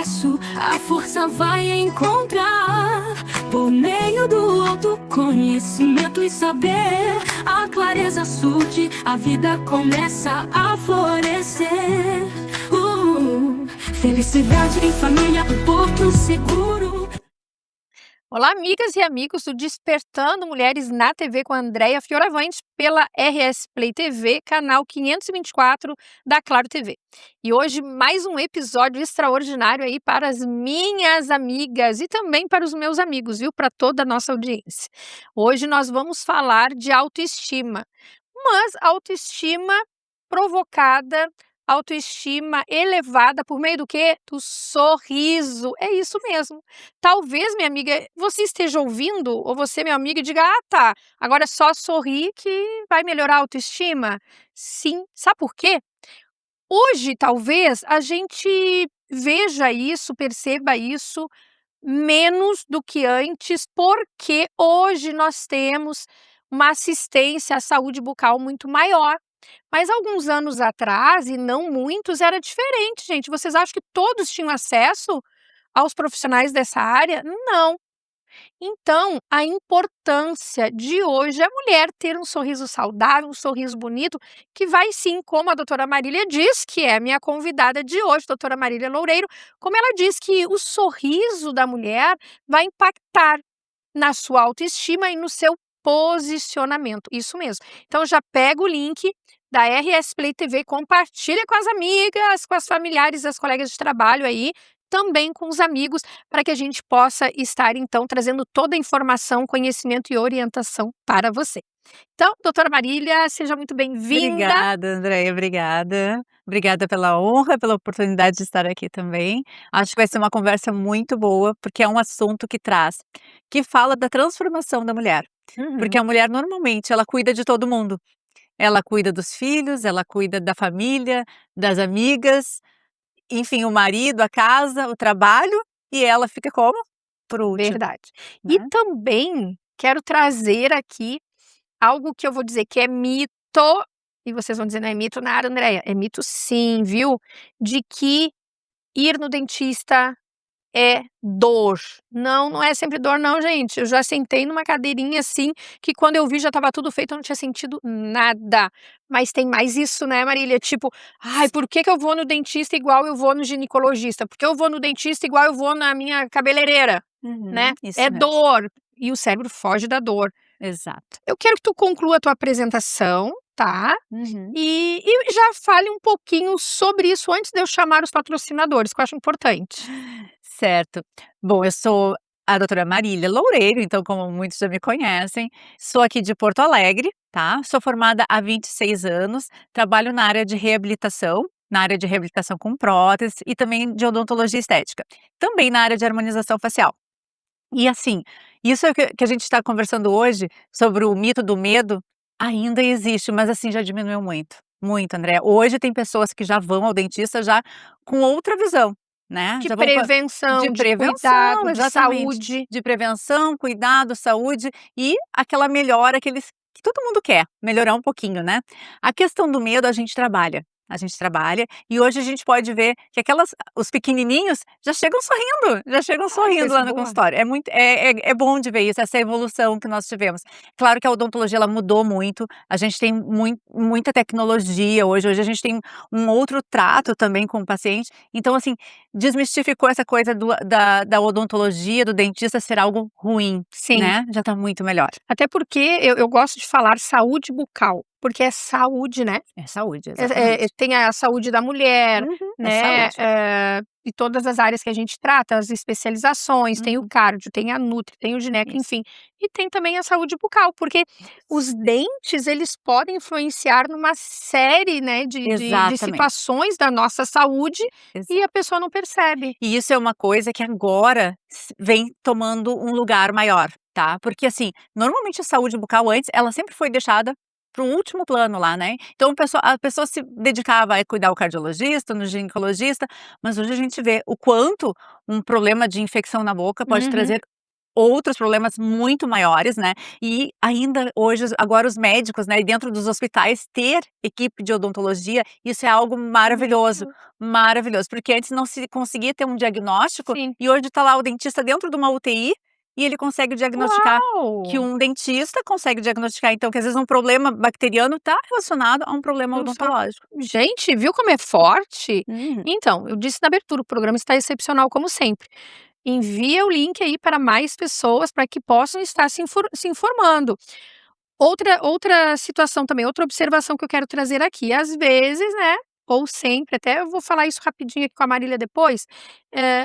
sucesso, a força vai encontrar. Por meio do autoconhecimento e saber, a clareza surge, a vida começa a florescer. Felicidade em família, um porto seguro. Olá, amigas e amigos do Despertando Mulheres na TV com a Andréia Fioravante pela RS Play TV, canal 524 da Claro TV. E hoje mais um episódio extraordinário aí para as minhas amigas e também para os meus amigos, viu? Para toda a nossa audiência. Hoje nós vamos falar de autoestima, mas autoestima provocada, autoestima elevada por meio do quê? Do sorriso. É isso mesmo. Talvez, minha amiga, você esteja ouvindo, ou você, minha amiga, diga: ah, tá, agora é só sorrir que vai melhorar a autoestima. Sim. Sabe por quê? Hoje, talvez, a gente veja isso, perceba isso menos do que antes, porque hoje nós temos uma assistência à saúde bucal muito maior. Mas alguns anos atrás, e não muitos, era diferente, gente. Vocês acham que todos tinham acesso aos profissionais dessa área? Não. Então, a importância de hoje é a mulher ter um sorriso saudável, um sorriso bonito, que vai sim, como a doutora Marília diz, que é a minha convidada de hoje, doutora Marília Loureiro, como ela diz que o sorriso da mulher vai impactar na sua autoestima e no seu posicionamento. Isso mesmo. Então, já pega o link da RS Play TV, compartilha com as amigas, com as familiares, as colegas de trabalho aí, também com os amigos, para que a gente possa estar, então, trazendo toda a informação, conhecimento e orientação para você. Então, doutora Marília, seja muito bem-vinda. Obrigada, Andréia, obrigada. Obrigada pela honra, pela oportunidade de estar aqui também. Acho que vai ser uma conversa muito boa, porque é um assunto que fala da transformação da mulher. Porque a mulher, normalmente, ela cuida de todo mundo. Ela cuida dos filhos, ela cuida da família, das amigas, enfim, o marido, a casa, o trabalho, e ela fica como? Por último, Verdade. E né? também quero trazer aqui algo que eu vou dizer que é mito, e vocês vão dizer: "Não é mito nada, Andréia". É mito sim, viu, de que ir no dentista é dor. Não, não é sempre dor não, gente. Eu já sentei numa cadeirinha, assim, que quando eu vi já estava tudo feito, eu não tinha sentido nada. Mas tem mais isso, né, Marília? Tipo: "Ai, por que que eu vou no dentista igual eu vou no ginecologista? Por que eu vou no dentista igual eu vou na minha cabeleireira?", né? Isso É mesmo, dor, e o cérebro foge da dor. exato. Eu quero que tu conclua a tua apresentação, tá? Uhum. E já fale um pouquinho sobre isso antes de eu chamar os patrocinadores, que eu acho importante. Certo. Bom, eu sou a doutora Marília Loureiro, então como muitos já me conhecem, sou aqui de Porto Alegre, tá? Sou formada há 26 anos, trabalho na área de reabilitação com prótese e também de odontologia estética, também na área de harmonização facial. E assim, isso é o que a gente está conversando hoje, sobre o mito do medo, ainda existe, mas assim, já diminuiu muito, muito, Andréa. Hoje tem pessoas que já vão ao dentista já com outra visão, né, De já vão prevenção, de de prevenção, cuidado, de exatamente, saúde. de prevenção, cuidado, saúde e aquela melhora que todo mundo quer, melhorar um pouquinho, né. A questão do medo a gente trabalha e hoje a gente pode ver que os pequenininhos já chegam Ai, sorrindo coisa lá no boa. consultório, é bom de ver isso, essa evolução que nós tivemos. Claro que a odontologia ela mudou muito, a gente tem muita tecnologia hoje a gente tem um outro trato também com o paciente, então assim, desmistificou essa coisa da odontologia, do dentista ser algo ruim, Sim, né, já tá muito melhor. até porque eu gosto de falar saúde bucal, porque é saúde, né? É saúde, É, exatamente. tem a saúde da mulher, Uhum, é né, saúde. e todas as áreas que a gente trata, as especializações, tem o Uhum, cardio, tem a nutri, tem o gineco, isso. enfim. E tem também a saúde bucal, porque os dentes, eles podem influenciar numa série, né, de Exatamente, situações da nossa saúde e a exato. pessoa não percebe. E isso é uma coisa que agora vem tomando um lugar maior, tá? Porque assim, normalmente a saúde bucal antes, ela sempre foi deixada para um último plano lá, né? Então a pessoa se dedicava a cuidar o cardiologista, no ginecologista, mas hoje a gente vê o quanto um problema de infecção na boca pode Uhum. trazer outros problemas muito maiores, né, e ainda hoje agora os médicos, né, dentro dos hospitais ter equipe de odontologia, isso é algo maravilhoso, maravilhoso, porque antes não se conseguia ter um diagnóstico Sim. e hoje tá lá o dentista dentro de uma UTI e ele consegue diagnosticar que Uau! um dentista consegue diagnosticar, então, que às vezes um problema bacteriano tá relacionado a um problema Viu só? odontológico. Gente, viu como é forte? Uhum. Então, eu disse na abertura, o programa está excepcional como sempre. Envia o link aí para mais pessoas, para que possam estar se informando. Outra situação também, outra observação que eu quero trazer aqui, às vezes, né, ou sempre, até eu vou falar isso rapidinho aqui com a Marília depois,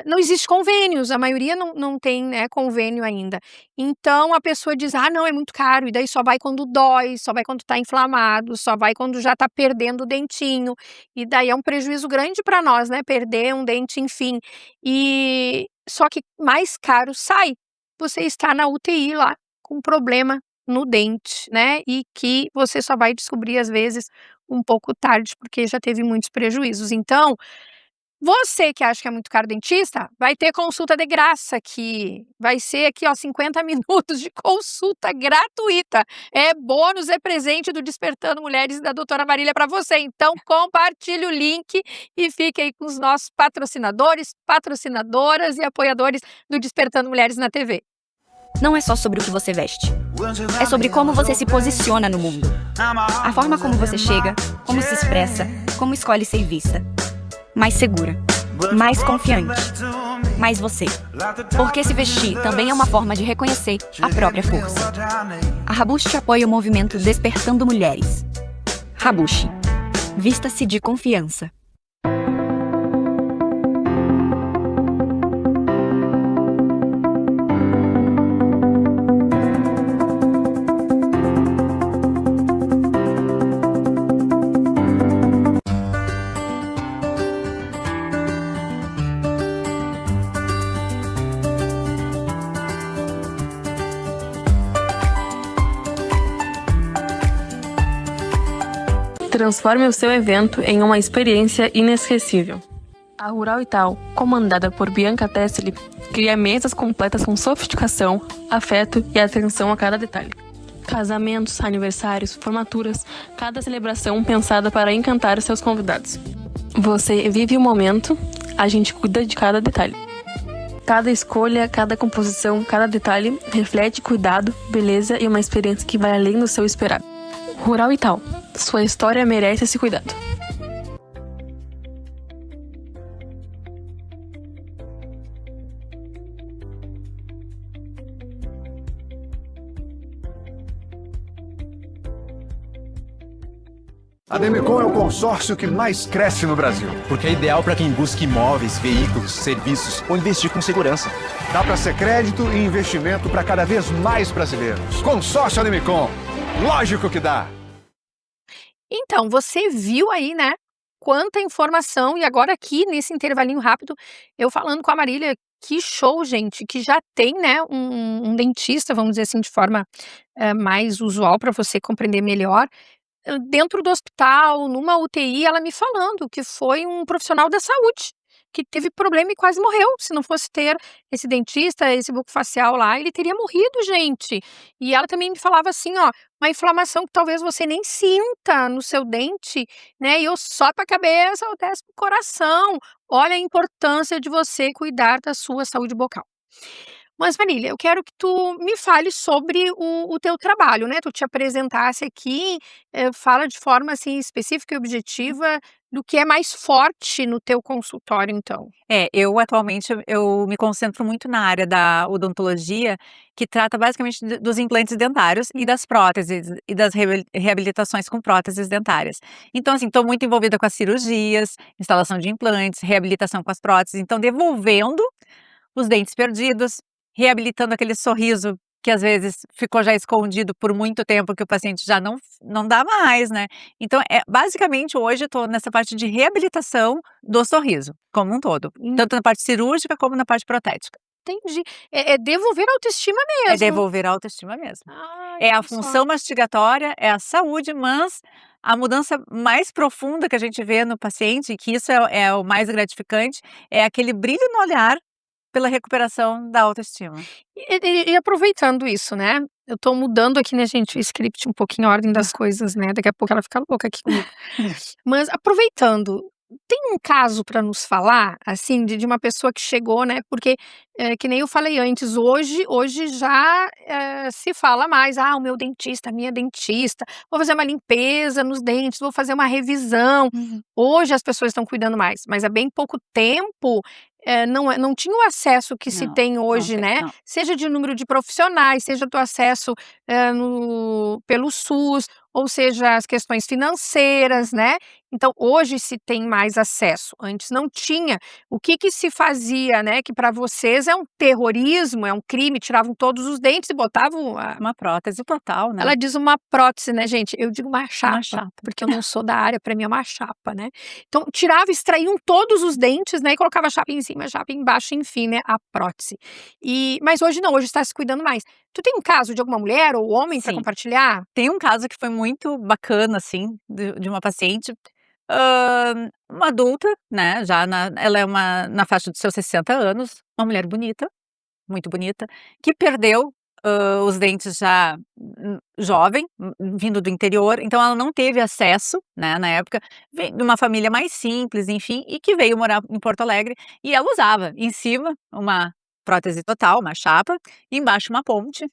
não existe convênios, a maioria não tem, né, convênio ainda. Então a pessoa diz: "Ah não, é muito caro", e daí só vai quando dói, só vai quando tá inflamado, só vai quando já tá perdendo o dentinho, e daí é um prejuízo grande para nós, né, perder um dente, enfim. Só que mais caro sai você estar na UTI lá, com problema no dente, né, e que você só vai descobrir às vezes um pouco tarde, porque já teve muitos prejuízos. Então, você que acha que é muito caro dentista, vai ter consulta de graça aqui, vai ser aqui ó 50 minutos de consulta gratuita, é bônus, é presente do Despertando Mulheres da doutora Marília para você, então compartilhe o link e fique aí com os nossos patrocinadores, patrocinadoras e apoiadores do Despertando Mulheres na TV. Não é só sobre o que você veste. É sobre como você se posiciona no mundo. A forma como você chega, como se expressa, como escolhe ser vista. Mais segura, mais confiante, mais você. Porque se vestir também é uma forma de reconhecer a própria força. A Rabushi apoia o movimento Despertando Mulheres. Rabushi. Vista-se de confiança. Transforme o seu evento em uma experiência inesquecível. A Rural Itaú, comandada por Bianca Tessely, cria mesas completas com sofisticação, afeto e atenção a cada detalhe. Casamentos, aniversários, formaturas, cada celebração pensada para encantar os seus convidados. Você vive o momento, a gente cuida de cada detalhe. Cada escolha, cada composição, cada detalhe reflete cuidado, beleza e uma experiência que vai além do seu esperado. Rural Itaú. Sua história merece esse cuidado. A Demicon é o consórcio que mais cresce no Brasil. Porque é ideal para quem busca imóveis, veículos, serviços ou investir com segurança. Dá para ser crédito e investimento para cada vez mais brasileiros. Consórcio Demicon. Lógico que dá. Então, você viu aí, né, quanta informação, e agora aqui nesse intervalinho rápido, eu falando com a Marília, que show, gente, que já tem, né, um dentista, vamos dizer assim, de forma mais usual para você compreender melhor, dentro do hospital, numa UTI, ela me falando que foi um profissional da saúde que teve problema e quase morreu. Se não fosse ter esse dentista, esse bucofacial lá, ele teria morrido, gente. E ela também me falava assim, ó, uma inflamação que talvez você nem sinta no seu dente, né? E eu só para a cabeça, eu desce pro coração. Olha a importância de você cuidar da sua saúde bucal. Mas, Marília, eu quero que tu me fale sobre o teu trabalho, né? Tu te apresentasse aqui, fala de forma assim específica e objetiva do que é mais forte no teu consultório, então. Eu atualmente eu me concentro muito na área da odontologia, que trata basicamente dos implantes dentários e das próteses e das reabilitações com próteses dentárias. Então, assim, estou muito envolvida com as cirurgias, instalação de implantes, reabilitação com as próteses, então devolvendo os dentes perdidos, reabilitando aquele sorriso que às vezes ficou já escondido por muito tempo, que o paciente já não dá mais, né. Então basicamente hoje eu tô nessa parte de reabilitação do sorriso, como um todo, tanto na parte cirúrgica como na parte protética. Entendi. É devolver a autoestima mesmo. É devolver a autoestima mesmo. Ai, É a olha só. função mastigatória, é a saúde, mas a mudança mais profunda que a gente vê no paciente, que isso é o mais gratificante, é aquele brilho no olhar pela recuperação da autoestima. E aproveitando isso, né, eu tô mudando aqui, né, gente, o script um pouquinho, a ordem das coisas, né, daqui a pouco ela fica louca aqui comigo. Mas aproveitando, tem um caso para nos falar, assim, de uma pessoa que chegou, né, porque, que nem eu falei antes, hoje já, se fala mais: "Ah, o meu dentista, a minha dentista, vou fazer uma limpeza nos dentes, vou fazer uma revisão". Hoje as pessoas estão cuidando mais, mas há bem pouco tempo, não tinha o acesso que se Não, tem não hoje, tem, né, não. seja de número de profissionais, seja do acesso, pelo SUS, ou seja, as questões financeiras, né. Então hoje se tem mais acesso, antes não tinha. O que se fazia, né, que para vocês é um terrorismo, é um crime, tiravam todos os dentes e botavam Uma prótese total, né. ela diz uma prótese, né, gente, eu digo uma chapa, chapa. porque eu não sou da área, para mim é uma chapa, né. Então tirava, extraíam todos os dentes, né, e colocava chapa em cima, chapa embaixo, enfim, né, a prótese. Mas hoje não, hoje está se cuidando mais. Tu tem um caso de alguma mulher ou homem para Sim. compartilhar? Tem um caso que foi muito bacana, assim, de uma paciente, uma adulta, né, ela é na faixa dos seus 60 anos, uma mulher bonita, muito bonita, que perdeu, os dentes já, jovem, vindo do interior, então ela não teve acesso, né, na época, vem de uma família mais simples, enfim, e que veio morar em Porto Alegre, e ela usava em cima uma prótese total, uma chapa, e embaixo uma ponte,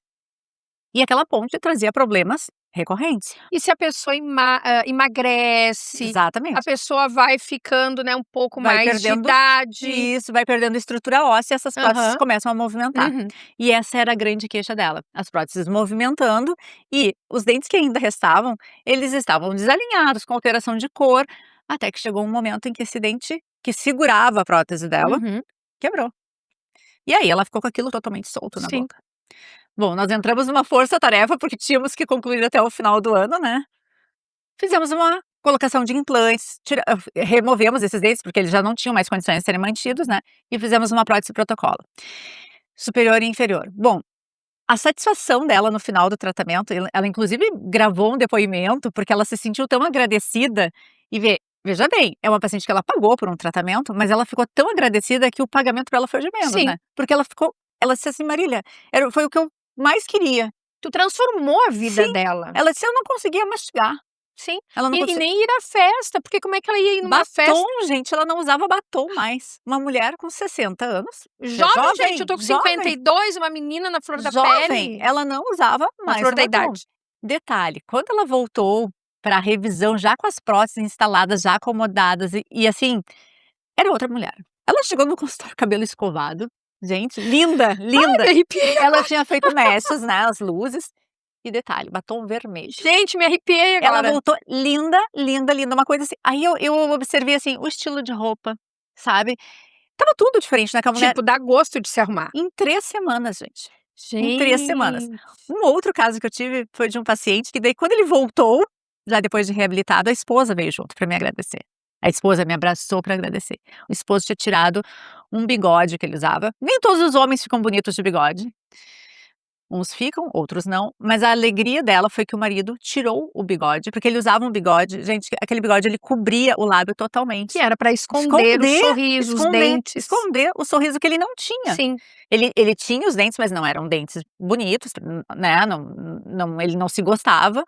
e aquela ponte trazia problemas recorrentes. E se a pessoa emagrece, a Exatamente. pessoa vai ficando, né, um pouco Vai mais de perdendo idade. Isso, vai perdendo estrutura óssea, essas próteses Aham. começam a movimentar. Uhum. E essa era a grande queixa dela, as próteses movimentando e os dentes que ainda restavam, eles estavam desalinhados, com alteração de cor, até que chegou um momento em que esse dente que segurava a prótese dela, Uhum. quebrou. E aí ela ficou com aquilo totalmente solto na Sim. boca. Bom, nós entramos numa força-tarefa, porque tínhamos que concluir até o final do ano, né. Fizemos uma colocação de implantes, removemos esses dentes, porque eles já não tinham mais condições de serem mantidos, né, e fizemos uma prótese protocolo, superior e inferior. Bom, a satisfação dela no final do tratamento, ela inclusive gravou um depoimento, porque ela se sentiu tão agradecida e veja bem, é uma paciente que ela pagou por um tratamento, mas ela ficou tão agradecida que o pagamento para ela foi de menos, Sim. né, porque ela disse assim: "Marília, foi o que eu mais queria". Tu transformou a vida Sim. dela. Ela disse: "Eu não conseguia mastigar". Sim. Ela não E conseguia. nem ir à festa, porque como é que ela ia ir numa festa? Batom, gente, ela não usava batom mais. Uma mulher com 60 anos, Jovem, gente, eu tô com jovem, 52, uma menina na flor da jovem, pele. ela não usava Na mais flor o da batom. idade. Detalhe, quando ela voltou pra revisão, já com as próteses instaladas, já acomodadas e assim, era outra mulher. Ela chegou no consultório, cabelo escovado, gente, linda, Ai, linda. me arrepiei. Ela tinha feito mechas, né, as luzes, e detalhe, batom vermelho. Gente, me arrepiei Ela agora. voltou linda, linda, linda, uma coisa assim, aí eu observei, assim, o estilo de roupa, sabe, estava tudo diferente naquela mulher Tipo, dá gosto de se arrumar. em 3 semanas, gente, em 3 semanas. Gente. Um outro caso que eu tive foi de um paciente que daí quando ele voltou, já depois de reabilitado, a esposa veio junto pra me agradecer. A esposa me abraçou pra agradecer. O esposo tinha tirado um bigode que ele usava, nem todos os homens ficam bonitos de bigode. Uns ficam, outros não, mas a alegria dela foi que o marido tirou o bigode, porque ele usava um bigode, gente, aquele bigode ele cobria o lábio totalmente. Que era pra esconder o sorriso, os dentes. Esconder o sorriso que ele não tinha. Sim. Ele tinha os dentes, mas não eram dentes bonitos, né, ele não se gostava.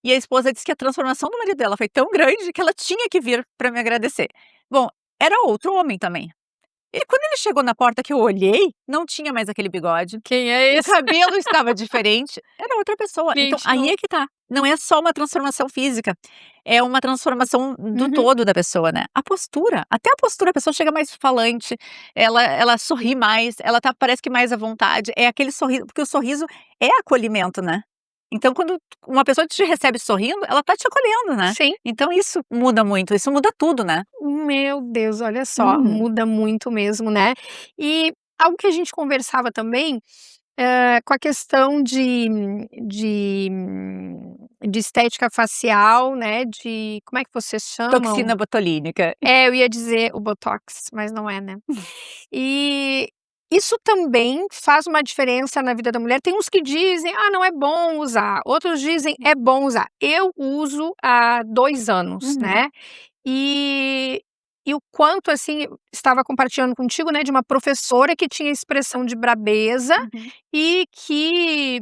E a esposa disse que a transformação do marido dela foi tão grande que ela tinha que vir para me agradecer. Bom, era outro homem também. E quando ele chegou na porta que eu olhei, não tinha mais aquele bigode. Quem é O esse? cabelo estava diferente, era outra pessoa. Então, Gente, aí não. é que tá. Não é só uma transformação física, é uma transformação do Uhum. todo da pessoa, né. A postura, até a postura, a pessoa chega mais falante, ela sorri mais, ela tá parece que mais à vontade, é aquele sorriso, porque o sorriso é acolhimento, né. Então quando uma pessoa te recebe sorrindo, ela tá te acolhendo, né. Sim. Então isso muda muito, isso muda tudo, né. Meu Deus, olha só, Uhum. muda muito mesmo, né. E algo que a gente conversava também, com a questão de estética facial, né, de como é que vocês chamam? Toxina botulínica. Eu ia dizer o botox, mas não é, né. E isso também faz uma diferença na vida da mulher. Tem uns que dizem: "Ah, não é bom usar", outros dizem: "É bom usar". Eu uso há 2 anos, Uhum. né. E E o quanto, assim, estava compartilhando contigo, né, de uma professora que tinha expressão de brabeza e que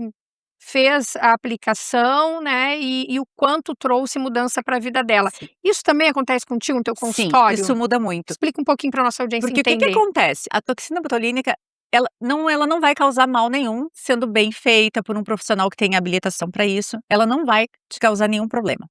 fez a aplicação, né, e o quanto trouxe mudança para a vida dela. Sim. Isso também acontece contigo no teu Sim, consultório? isso muda muito. Explica um pouquinho para nossa audiência Porque o que entender. acontece? A toxina botulínica, ela não vai causar mal nenhum, sendo bem feita por um profissional que tem habilitação para isso, ela não vai te causar nenhum problema.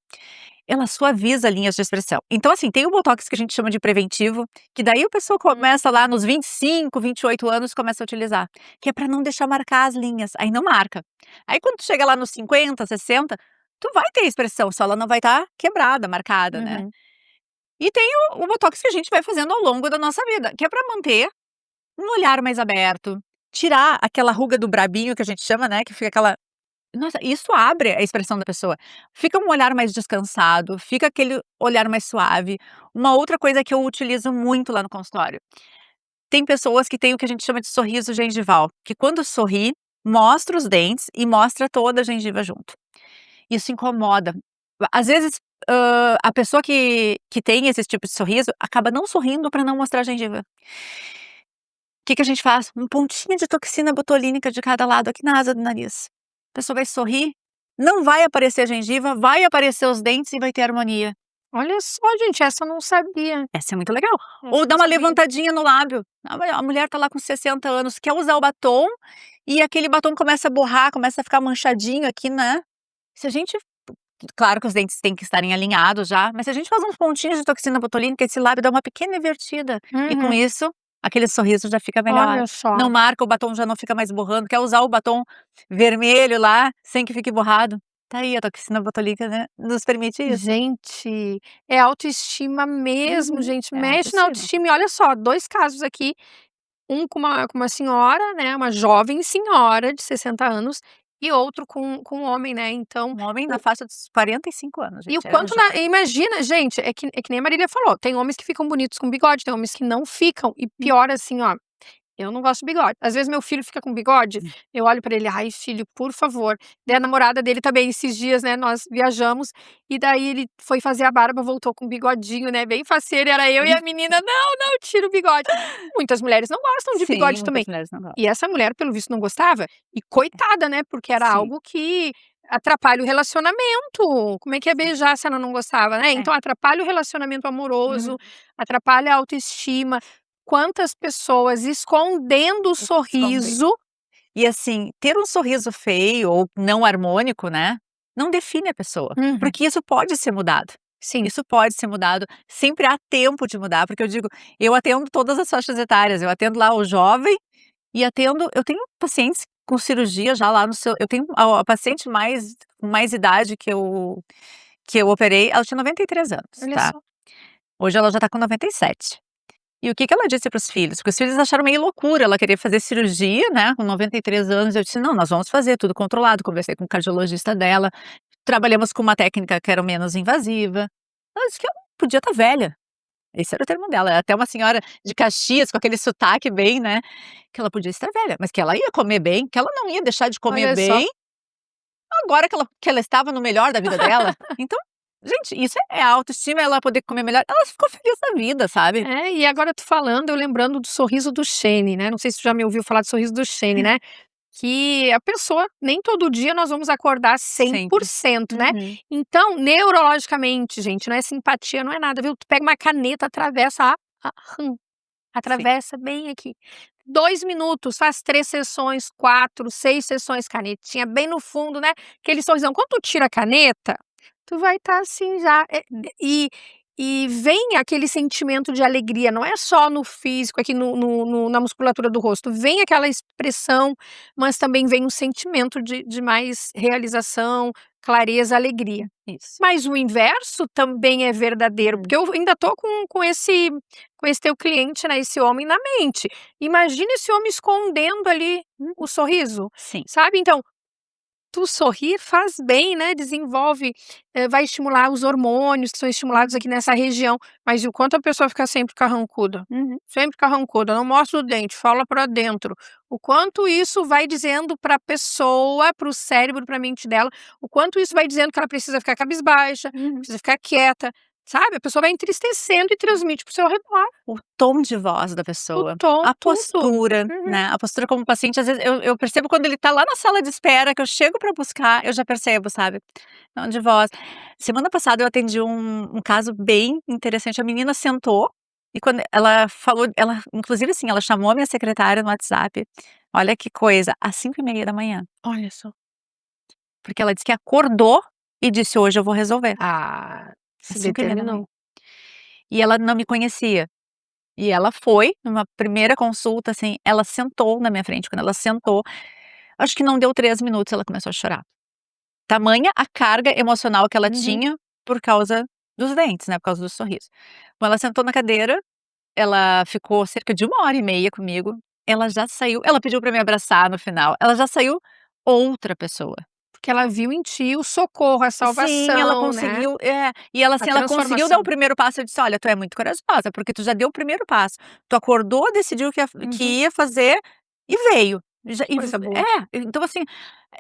Ela suaviza linhas de expressão. Então, assim, tem o botox que a gente chama de preventivo, que daí a pessoa começa lá nos 25, 28 anos, começa a utilizar, que é para não deixar marcar as linhas, aí não marca. Aí quando tu chega lá nos 50, 60, tu vai ter expressão, só ela não vai estar quebrada, marcada, né? E tem o botox que a gente vai fazendo ao longo da nossa vida, que é para manter um olhar mais aberto, tirar aquela ruga do brabinho que a gente chama, né, que fica aquela. Nossa, isso abre a expressão da pessoa. Fica um olhar mais descansado, fica aquele olhar mais suave. Uma outra coisa que eu utilizo muito lá no consultório, tem pessoas que têm o que a gente chama de sorriso gengival, que quando sorri, mostra os dentes e mostra toda a gengiva junto. Isso incomoda. Às vezes, a pessoa que tem esse tipo de sorriso acaba não sorrindo para não mostrar a gengiva. O que a gente faz? Um pontinho de toxina botulínica de cada lado aqui na asa do nariz. A pessoa vai sorrir, não vai aparecer a gengiva, vai aparecer os dentes e vai ter harmonia. Olha só, gente, essa eu não sabia. Essa é muito legal. Essa Ou eu dá não uma sabia. levantadinha no lábio. A mulher tá lá com 60 anos, quer usar o batom e aquele batom começa a borrar, começa a ficar manchadinho aqui, né? Se a gente. Claro que os dentes têm que estarem alinhados já, mas se a gente faz uns pontinhos de toxina botulínica, esse lábio dá uma pequena invertida. E com isso, aquele sorriso já fica melhor. Olha só. Não marca, o batom já não fica mais borrando. Quer usar o batom vermelho lá, sem que fique borrado? Tá aí, a toxina botulínica, né, nos permite isso. Gente, é autoestima mesmo, gente. é Mexe na autoestima. E olha só, 2 casos aqui, um com uma senhora, né, uma jovem senhora de 60 anos, e outro com um homem, né, então Um homem na faixa dos 45 anos, gente. e o quanto imagina, gente, é que nem a Marília falou, tem homens que ficam bonitos com bigode, tem homens que não ficam, e pior assim, ó, eu não gosto de bigode. Às vezes meu filho fica com bigode, eu olho pra ele: "Ai filho, por favor". Daí a namorada dele também, esses dias, né, nós viajamos, e daí ele foi fazer a barba, voltou com bigodinho, né, bem faceiro, era eu e a menina: "Não, não, tira o bigode". Muitas mulheres não gostam de Sim, bigode também. muitas mulheres não gostam. E essa mulher, pelo visto, não gostava, e coitada, né, porque era Sim. algo que atrapalha o relacionamento. Como é que ia beijar se ela não gostava, né? Então atrapalha o relacionamento amoroso, atrapalha a autoestima. Quantas pessoas escondendo o sorriso. E assim, ter um sorriso feio ou não harmônico, né, não define a pessoa, porque isso pode ser mudado. Sim. Isso pode ser mudado, sempre há tempo de mudar, porque eu digo, eu atendo todas as faixas etárias, eu atendo lá o jovem e eu tenho pacientes com cirurgia já lá no seu, eu tenho a paciente com mais idade que eu operei, ela tinha 93 anos, Olha tá? só. Hoje ela já tá com 97. E o que ela disse para os filhos? Porque os filhos acharam meio loucura, ela queria fazer cirurgia, né, com 93 anos, eu disse: "Não, nós vamos fazer tudo controlado", conversei com o cardiologista dela, trabalhamos com uma técnica que era menos invasiva. Ela disse que eu podia estar velha, esse era o termo dela, até uma senhora de Caxias, com aquele sotaque bem, né, que ela podia estar velha, mas que ela ia comer bem, que ela não ia deixar de comer Olha só. bem, agora que ela estava no melhor da vida dela. Então, gente, isso é autoestima, ela poder comer melhor, ela ficou feliz da vida, sabe. É, e agora tu falando, eu lembrando do sorriso do Shane, né? Não sei se tu já me ouviu falar do sorriso do Shane, né? Que a pessoa, nem todo dia nós vamos acordar 100%, né? Então, neurologicamente, gente, não é simpatia, não é nada, viu? Tu pega uma caneta, atravessa atravessa bem aqui. 2 minutos, faz 3 sessões, 4, 6 sessões, canetinha bem no fundo, né? Aquele sorrisão. Quando tu tira a caneta, tu vai estar assim já. E vem aquele sentimento de alegria, não é só no físico, aqui na musculatura do rosto, vem aquela expressão, mas também vem um sentimento de mais realização, clareza, alegria. Isso. Mas o inverso também é verdadeiro, porque eu ainda tô com esse teu cliente, né, esse homem na mente. Imagina esse homem escondendo ali o sorriso, Sim. sabe? Então, tu sorrir faz bem, né, desenvolve, vai estimular os hormônios que são estimulados aqui nessa região, mas e o quanto a pessoa fica sempre carrancuda? Sempre carrancuda, não mostra o dente, fala pra dentro. O quanto isso vai dizendo pra pessoa, pro cérebro, pra mente dela, o quanto isso vai dizendo que ela precisa ficar cabisbaixa, precisa ficar quieta. sabe? A pessoa vai entristecendo e transmite para o seu redor. O tom de voz da pessoa, O tom, a tudo. postura, né, a postura como paciente, às vezes eu percebo quando ele tá lá na sala de espera, que eu chego pra buscar, eu já percebo, sabe, tom de voz. Semana passada eu atendi um caso bem interessante, a menina sentou, e quando ela falou, ela inclusive, assim, ela chamou a minha secretária no WhatsApp, olha que coisa, às 5h30 da manhã, Olha só. porque ela disse que acordou e disse: "Hoje eu vou resolver", Ah, às se 5h30 da manhã. determinou. E ela não me conhecia. E ela foi, numa primeira consulta, assim, ela sentou na minha frente, quando ela sentou, acho que não deu 3 minutos, ela começou a chorar. Tamanha a carga emocional que ela Uhum. tinha por causa dos dentes, né, por causa do sorriso. Quando ela sentou na cadeira, ela ficou cerca de 1h30 comigo, ela já saiu, ela pediu pra me abraçar no final, ela já saiu outra pessoa. Porque ela viu em ti o socorro, a Sim, ela salvação, né, conseguiu, e ela, a assim, ela conseguiu dar o transformação. primeiro passo, eu disse: "Olha, tu é muito corajosa, porque tu já deu o primeiro passo, tu acordou, decidiu que Uhum. ia fazer e veio". Já e v Coisa boa. então, assim,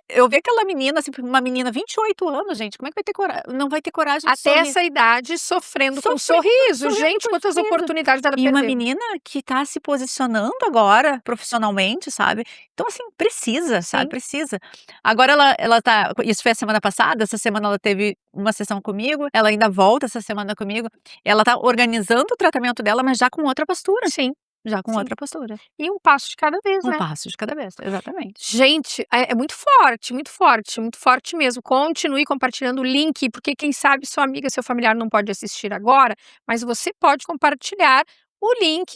eu vi aquela menina, assim, uma menina, 28 anos, gente, como é que vai ter não vai ter coragem de Até sorrir? essa idade sofrendo com Sofrendo, sorriso, sorrindo gente, com quantas sorriso. oportunidades ela E uma perdeu. menina que tá se posicionando agora profissionalmente, sabe. Então, assim, precisa, sabe, Sim. precisa. Agora ela tá, isso foi a semana passada, essa semana ela teve uma sessão comigo, ela ainda volta essa semana comigo, ela tá organizando o tratamento dela, mas já com outra postura, Sim, já com sim. outra postura. E um passo de cada vez, Um né. passo de cada vez, exatamente. Gente, é muito forte, muito forte, muito forte mesmo. Continue compartilhando o link, porque quem sabe sua amiga, seu familiar não pode assistir agora, mas você pode compartilhar o link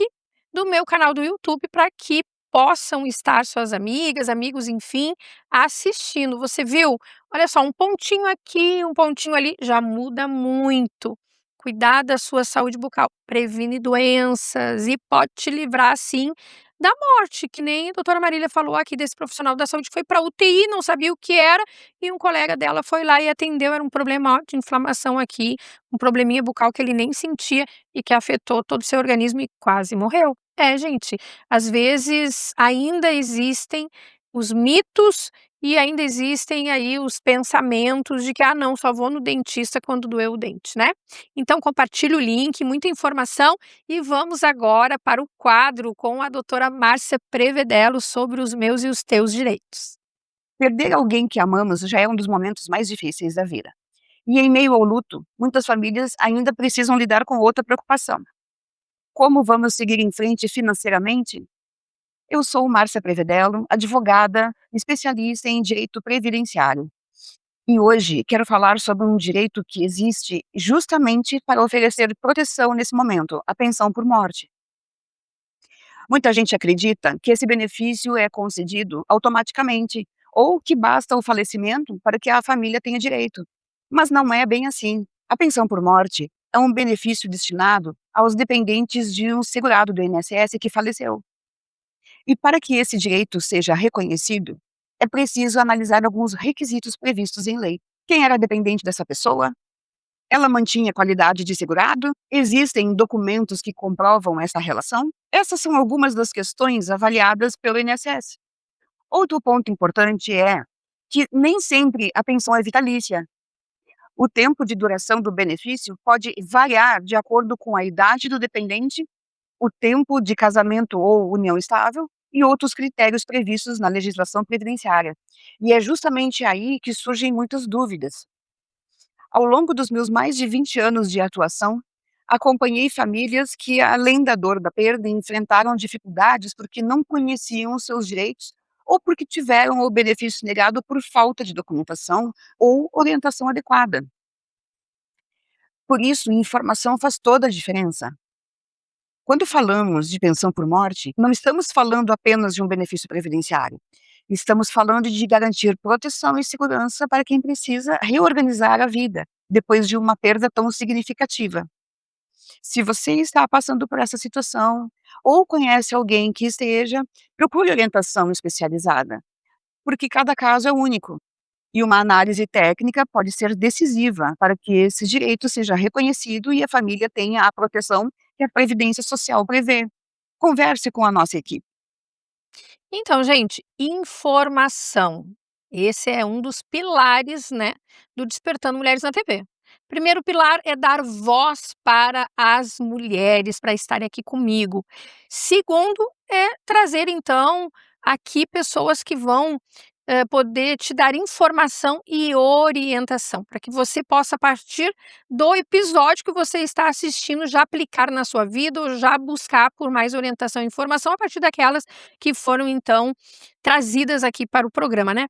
do meu canal do YouTube para que possam estar suas amigas, amigos, enfim, assistindo. Você viu? Olha só, um pontinho aqui, um pontinho ali, já muda muito. Cuidar da sua saúde bucal, previne doenças e pode te livrar, sim, da morte, que nem a doutora Marília falou aqui desse profissional da saúde, foi pra UTI, não sabia o que era, e um colega dela foi lá e atendeu, era um problema, ó, de inflamação aqui, um probleminha bucal que ele nem sentia e que afetou todo o seu organismo e quase morreu. É, gente, às vezes ainda existem os mitos e ainda existem aí os pensamentos de que: "Ah não, só vou no dentista quando doer o dente", né. Então compartilhe o link, muita informação e vamos agora para o quadro com a doutora Márcia Prevedelo sobre os meus e os teus direitos. Perder alguém que amamos já é um dos momentos mais difíceis da vida. E em meio ao luto, muitas famílias ainda precisam lidar com outra preocupação. Como vamos seguir em frente financeiramente? Eu sou Márcia Prevedelo, advogada, especialista em direito previdenciário. E hoje quero falar sobre um direito que existe justamente para oferecer proteção nesse momento, a pensão por morte. Muita gente acredita que esse benefício é concedido automaticamente ou que basta o falecimento para que a família tenha direito. Mas não é bem assim. A pensão por morte é um benefício destinado aos dependentes de um segurado do INSS que faleceu. E para que esse direito seja reconhecido, é preciso analisar alguns requisitos previstos em lei. Quem era dependente dessa pessoa? Ela mantinha qualidade de segurado? Existem documentos que comprovam essa relação? Essas são algumas das questões avaliadas pelo INSS. Outro ponto importante é que nem sempre a pensão é vitalícia. O tempo de duração do benefício pode variar de acordo com a idade do dependente, o tempo de casamento ou união estável e outros critérios previstos na legislação previdenciária. E é justamente aí que surgem muitas dúvidas. Ao longo dos meus mais de 20 anos de atuação, acompanhei famílias que, além da dor da perda, enfrentaram dificuldades porque não conheciam os seus direitos ou porque tiveram o benefício negado por falta de documentação ou orientação adequada. Por isso, informação faz toda a diferença. Quando falamos de pensão por morte, não estamos falando apenas de um benefício previdenciário. Estamos falando de garantir proteção e segurança para quem precisa reorganizar a vida depois de uma perda tão significativa. Se você está passando por essa situação ou conhece alguém que esteja, procure orientação especializada, porque cada caso é único e uma análise técnica pode ser decisiva para que esse direito seja reconhecido e a família tenha a proteção que a Previdência Social prevê. Converse com a nossa equipe. Então, gente, informação. Esse é um dos pilares, né, do Despertando Mulheres na TV. Primeiro pilar é dar voz para as mulheres, para estarem aqui comigo. Segundo é trazer, então, aqui pessoas que vão poder te dar informação e orientação, para que você possa, a partir do episódio que você está assistindo, já aplicar na sua vida ou já buscar por mais orientação e informação a partir daquelas que foram, então, trazidas aqui para o programa, né?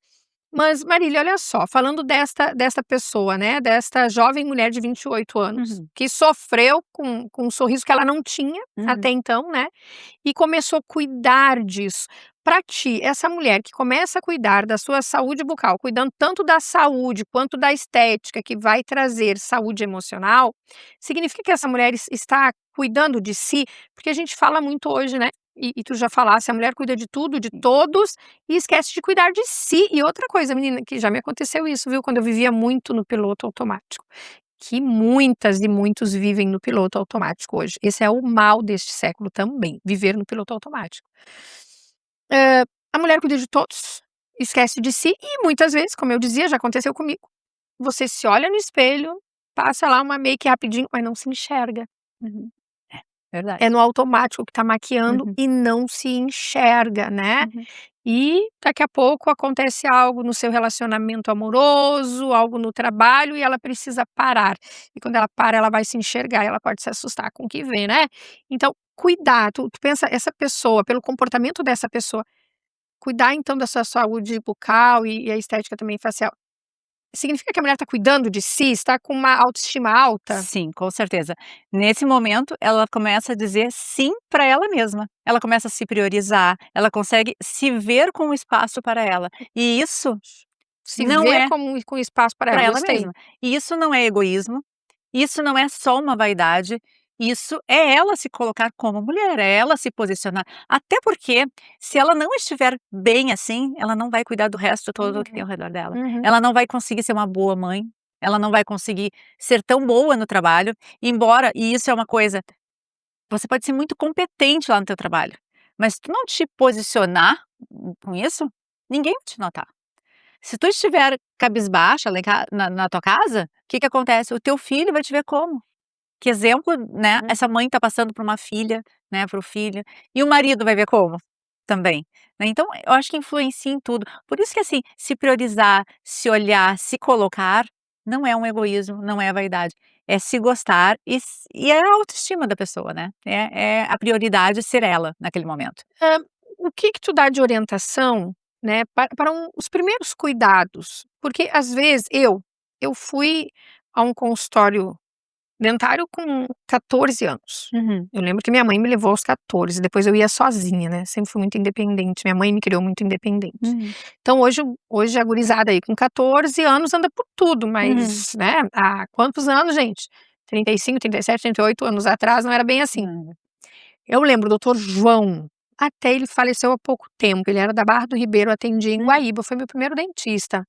Mas, Marília, olha só, falando desta pessoa, né, desta jovem mulher de 28 anos, que sofreu com um sorriso que ela não tinha até então, né, e começou a cuidar disso. Para ti, essa mulher que começa a cuidar da sua saúde bucal, cuidando tanto da saúde quanto da estética, que vai trazer saúde emocional, significa que essa mulher está cuidando de si? Porque a gente fala muito hoje, né, e tu já falasse, a mulher cuida de tudo, de todos, e esquece de cuidar de si. E outra coisa, menina, que já me aconteceu isso, viu, quando eu vivia muito no piloto automático, que muitas e muitos vivem no piloto automático hoje. Esse é o mal deste século também, viver no piloto automático. A mulher cuida de todos, esquece de si e muitas vezes, como eu dizia, já aconteceu comigo, você se olha no espelho, passa lá uma make rapidinho, mas não se enxerga. Verdade. É no automático que tá maquiando e não se enxerga, né? E daqui a pouco acontece algo no seu relacionamento amoroso, algo no trabalho e ela precisa parar. E quando ela para, ela vai se enxergar, ela pode se assustar com o que vê, né? Então, cuidar, tu pensa, essa pessoa, pelo comportamento dessa pessoa, cuidar então da sua saúde bucal e a estética também facial, significa que a mulher está cuidando de si, está com uma autoestima alta? Sim, com certeza. Nesse momento, ela começa a dizer sim para ela mesma. Ela começa a se priorizar, ela consegue se ver com espaço para ela. E isso Se não ver é com espaço para para ela, ela gostei. mesma. E isso não é egoísmo, isso não é só uma vaidade, isso é ela se colocar como mulher, é ela se posicionar. Até porque, se ela não estiver bem assim, ela não vai cuidar do resto todo que tem ao redor dela. Ela não vai conseguir ser uma boa mãe, ela não vai conseguir ser tão boa no trabalho, embora, e isso é uma coisa, você pode ser muito competente lá no teu trabalho, mas se tu não te posicionar com isso, ninguém vai te notar. Se tu estiver cabisbaixa lá na tua casa, o que que acontece? O teu filho vai te ver como? Que exemplo, né, essa mãe tá passando para uma filha, né, para o filho, e o marido vai ver como? Também, né, então eu acho que influencia em tudo. Por isso que, assim, se priorizar, se olhar, se colocar, não é um egoísmo, não é vaidade, é se gostar e é a autoestima da pessoa, né, é a prioridade ser ela naquele momento. O que tu dá de orientação, né, para os primeiros cuidados? Porque às vezes eu fui a um consultório dentário com 14 anos. Eu lembro que minha mãe me levou aos 14, depois eu ia sozinha, né, sempre fui muito independente, minha mãe me criou muito independente. Então hoje a gurizada aí com 14 anos anda por tudo, mas, né, há quantos anos, gente? 35, 37, 38 anos atrás não era bem assim. Eu lembro o doutor João, até ele faleceu há pouco tempo, ele era da Barra do Ribeiro, atendia em Guaíba, foi meu primeiro dentista.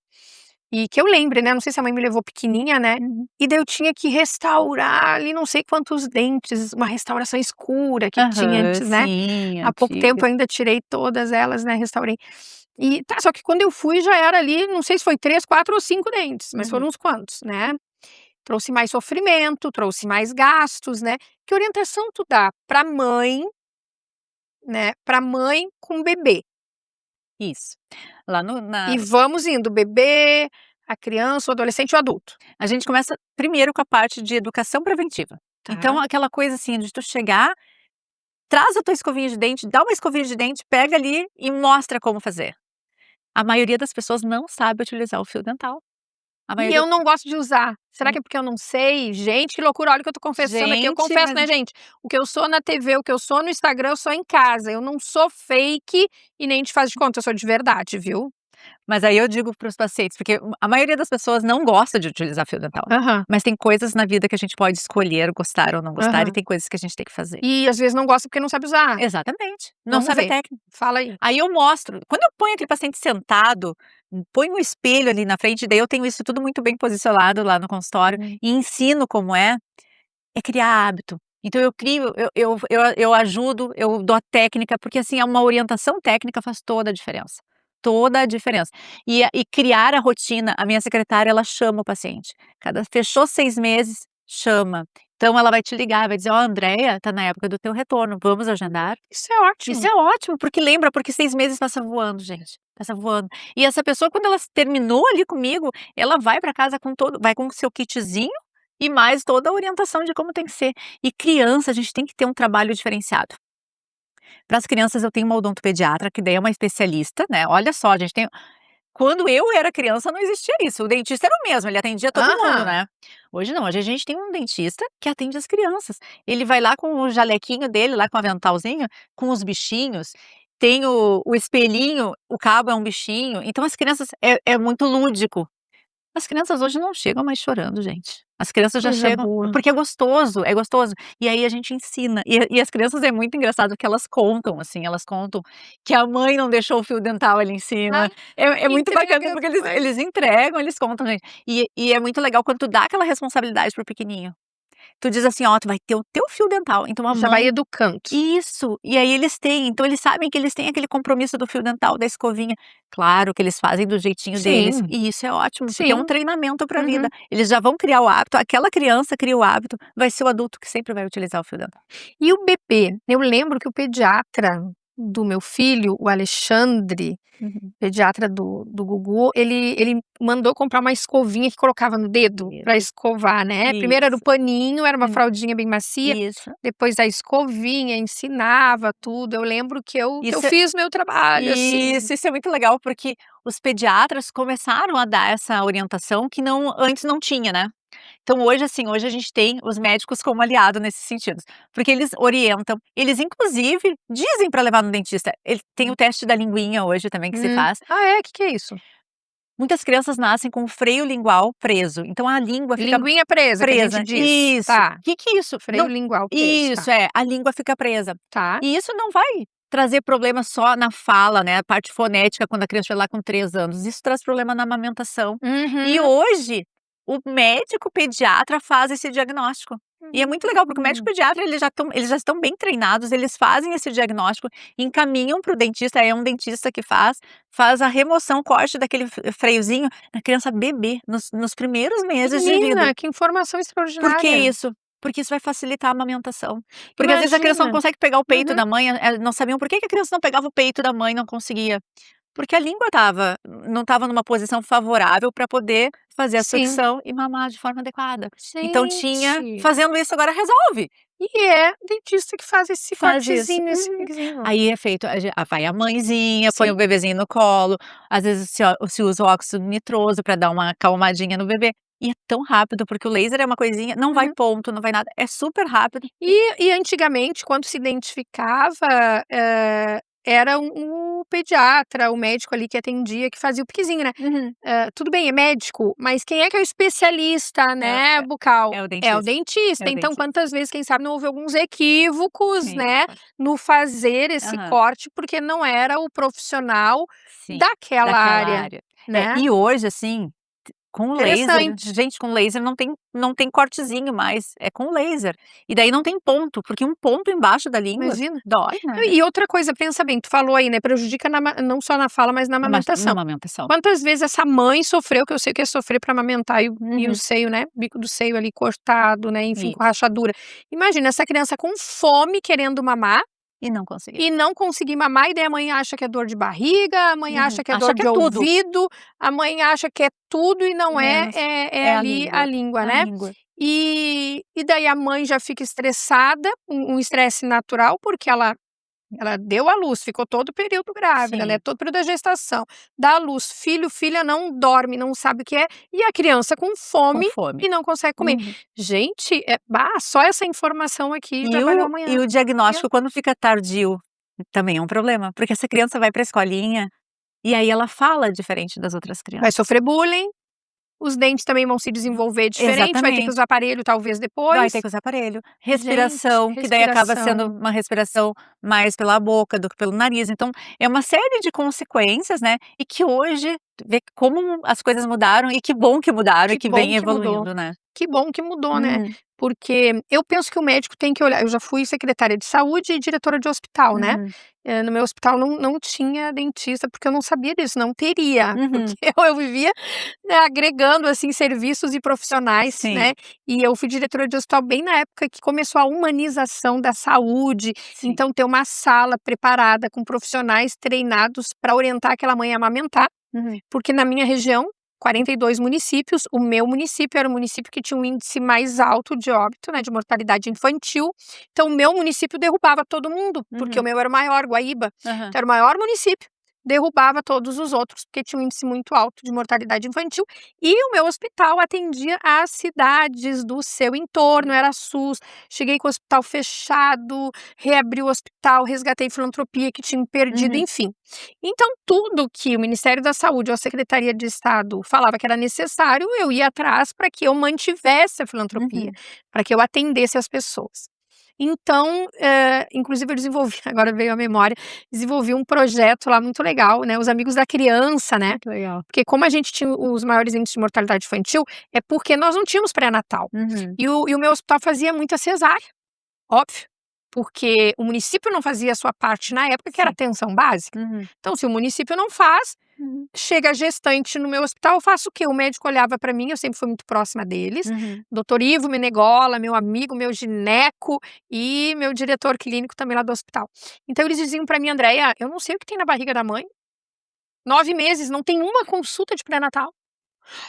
E que eu lembre, né, não sei se a mãe me levou pequenininha, né, e daí eu tinha que restaurar ali não sei quantos dentes, uma restauração escura que tinha antes, né. Sim, Há pouco tempo antiga. eu ainda tirei todas elas, né, restaurei. E tá, só que quando eu fui já era ali, não sei se foi 3, 4 ou 5 dentes, mas foram uns quantos, né. Trouxe mais sofrimento, trouxe mais gastos, né. Que orientação tu dá pra mãe, né, pra mãe com bebê? Isso. Lá no na E vamos indo, bebê, a criança, o adolescente, o adulto. A gente começa primeiro com a parte de educação preventiva. Então Tá. aquela coisa, assim, de tu chegar, traz a tua escovinha de dente, dá uma escovinha de dente, pega ali e mostra como fazer. A maioria das pessoas não sabe utilizar o fio dental. A E maioria eu não gosto de usar. Será que é porque eu não sei? Gente, que loucura, olha o que eu tô confessando aqui. Eu Gente, confesso, mas né, gente? O que eu sou na TV, o que eu sou no Instagram, eu sou em casa. Eu não sou fake e nem te faz de conta, eu sou de verdade, viu? Mas aí eu digo para os pacientes, porque a maioria das pessoas não gosta de utilizar fio dental, Aham, mas tem coisas na vida que a gente pode escolher gostar ou não gostar, e aham. tem coisas que a gente tem que fazer. E às vezes não gosta porque não sabe usar. Exatamente, não Vamos sabe a ver. técnica. Fala aí. Aí eu mostro, quando eu ponho aquele paciente sentado, ponho um espelho ali na frente, daí eu tenho isso tudo muito bem posicionado lá no consultório e ensino como é criar hábito. Então eu crio, eu ajudo, eu dou a técnica, porque assim, uma orientação técnica faz toda a diferença. toda a diferença. E criar a rotina, a minha secretária, ela chama o paciente. Fechou 6 meses, chama. Então ela vai te ligar, vai dizer, ó, Andréia, tá na época do teu retorno, vamos agendar? Isso é ótimo. Isso é ótimo, porque 6 meses passa voando, gente, passa voando. E essa pessoa, quando ela terminou ali comigo, ela vai para casa vai com o seu kitzinho e mais toda a orientação de como tem que ser. E criança, a gente tem que ter um trabalho diferenciado. Para as crianças eu tenho uma odontopediatra, que daí é uma especialista, né, olha só, a gente tem... Quando eu era criança não existia isso, o dentista era o mesmo, ele atendia todo mundo, né. Hoje não, hoje a gente tem um dentista que atende as crianças. Ele vai lá com o jalequinho dele, lá com o aventalzinho, com os bichinhos, tem o espelhinho, o cabo é um bichinho, então as crianças é muito lúdico. As crianças hoje não chegam mais chorando, gente. As crianças já Coisa chegam boa. porque é gostoso, é gostoso. E aí a gente ensina. E as crianças é muito engraçado que elas contam, assim, elas contam que a mãe não deixou o fio dental ali em cima. É muito bacana, entrega porque depois. eles entregam, eles contam, gente. E é muito legal quando tu dá aquela responsabilidade pro pequenininho. Tu diz assim: "Ó, tu vai ter o teu fio dental, então a Já vai mãe". educando. Isso, e aí então eles sabem que eles têm aquele compromisso do fio dental, da escovinha. Claro que eles fazem do jeitinho deles, Sim. e isso é ótimo, porque é um Sim. treinamento pra Uhum. vida. Eles já vão criar o hábito, aquela criança cria o hábito, vai ser o adulto que sempre vai utilizar o fio dental. E o bebê? Eu lembro que o pediatra do meu filho, o Alexandre, pediatra do Gugu, ele mandou comprar uma escovinha que colocava no dedo para escovar, né. Primeiro era o Isso. paninho, era uma fraldinha bem macia, Isso. depois a escovinha, ensinava tudo. Eu lembro que eu Isso é fiz meu trabalho, assim. Isso é muito legal, porque os pediatras começaram a dar essa orientação que antes não tinha, né. Então hoje, assim, hoje a gente tem os médicos como aliado nesses sentidos, porque eles orientam, eles inclusive dizem para levar no dentista. Tem o teste da linguinha hoje também que se faz. Ah é? Que é isso? Muitas crianças nascem com o freio lingual preso, então a língua fica Linguinha presa, que a presa. gente diz. Isso. Tá. Que é isso? Freio Não, lingual preso, isso, tá. a língua fica presa. Tá. E isso não vai trazer problema só na fala, né, a parte fonética quando a criança vai lá com 3 anos, isso traz problema na amamentação. E Uhum. hoje, o médico pediatra faz esse diagnóstico. E é muito legal, porque o médico pediatra, eles já estão bem treinados, eles fazem esse diagnóstico, encaminham para o dentista, é um dentista que faz a remoção, o corte daquele freiozinho na criança bebê, nos primeiros meses de vida. Menina, que informação extraordinária. Por que isso? Porque isso vai facilitar a amamentação. Porque às vezes a criança não Imagina. consegue pegar o peito da mãe, não sabiam por que a criança não pegava o peito da mãe, não conseguia. Porque a língua não estava numa posição favorável para poder fazer a Sim. sucção e mamar de forma adequada. Então Gente. fazendo isso agora resolve. E é dentista que faz esse Faz isso. cortezinho, esse piquezinho. Aí é feito, vai a mãezinha, põe Sim. o bebezinho no colo, às vezes se usa o óxido nitroso para dar uma acalmadinha no bebê. E é tão rápido, porque o laser é uma coisinha, não vai ponto, não vai nada, é super rápido. E antigamente, quando se identificava, era o pediatra, o médico ali que atendia, que fazia o piquezinho, né. Tudo bem, é médico, mas quem é que é o especialista, né, bucal? é o É o dentista. dentista. É o Então, dentista. quantas vezes, quem sabe, não houve alguns equívocos, Sim. né, no fazer esse corte, porque não era o profissional Sim, daquela área, né. E hoje, assim, com o laser, Interessante. gente, com laser não tem cortezinho mais, é com laser. E daí não tem ponto, porque um ponto embaixo da língua Imagina. dói, né? E outra coisa, pensa bem, tu falou aí, né, prejudica não só na fala, mas na Na amamentação. amamentação. Quantas vezes essa mãe sofreu, que eu sei o que é sofrer para amamentar e o seio, né, bico do seio ali cortado, né, enfim, com rachadura. Imagina essa criança com fome querendo mamar E não consegui. e não conseguir mamar, e daí a mãe acha que é dor de barriga, a mãe acha que é Acha dor que de é tudo. ouvido, a mãe acha que é tudo e não Menos. é ali a língua, né. E daí a mãe já fica estressada, um estresse natural, porque ela deu à luz, ficou todo o período grávida, Sim. né, todo o período da gestação, dá à luz, filho, filha não dorme, não sabe o que é, e a criança com fome Com fome. e não consegue comer. Gente, só essa informação aqui já E valeu amanhã. o diagnóstico, quando fica tardio, também é um problema, porque essa criança vai pra escolinha, e aí ela fala diferente das outras Vai crianças. sofrer bullying, os dentes também vão se desenvolver diferente, vai ter que Exatamente. usar aparelho talvez depois. Vai ter que usar aparelho. Respiração, que daí acaba sendo uma respiração mais pela boca do que pelo nariz. Então, é uma série de consequências, né, e que hoje, vê como as coisas mudaram, e que bom que mudaram, Que e que bom vem que mudou. evoluindo, né. que bom que mudou, né? Uhum. Porque eu penso que o médico tem que olhar. Eu já fui secretária de saúde e diretora de hospital, né? Uhum. No meu hospital não tinha dentista, porque eu não sabia disso, não teria. Uhum. Porque eu vivia, né, agregando, assim, serviços e profissionais, Sim. né? E eu fui diretora de hospital bem na época que começou a humanização da saúde. Sim. Então, ter uma sala preparada com profissionais treinados para orientar aquela mãe a amamentar. Uhum. Porque na minha região, 42 municípios, o meu município era o município que tinha um índice mais alto de óbito, né, de mortalidade infantil. Então, o meu município derrubava todo mundo, porque o meu era o maior, Guaíba. Aham. Então, era o maior município, derrubava todos os outros, porque tinha um índice muito alto de mortalidade infantil. E o meu hospital atendia as cidades do seu entorno, era SUS. Cheguei com o hospital fechado, reabri o hospital, resgatei filantropia que tinha perdido, Uhum. enfim. Então, tudo que o Ministério da Saúde ou a Secretaria de Estado falava que era necessário, eu ia atrás para que eu mantivesse a filantropia, Uhum. para que eu atendesse as pessoas. Então, inclusive eu desenvolvi, agora veio a memória, desenvolvi um projeto lá muito legal, né, os Amigos da Criança, né, Que legal. porque como a gente tinha os maiores índices de mortalidade infantil, é porque nós não tínhamos pré-natal. Uhum. E o meu hospital fazia muita cesárea, óbvio, porque o município não fazia a sua parte na época, que era Sim. atenção básica. Uhum. Então, se o município não faz, Uhum. chega a gestante no meu hospital, eu faço o quê? O médico olhava para mim, eu sempre fui muito próxima deles, Uhum. doutor Ivo Menegola, meu amigo, meu gineco e meu diretor clínico também lá do hospital. Então, eles diziam para mim, Andréia, eu não sei o que tem na barriga da mãe, 9 meses, não tem uma consulta de pré-natal.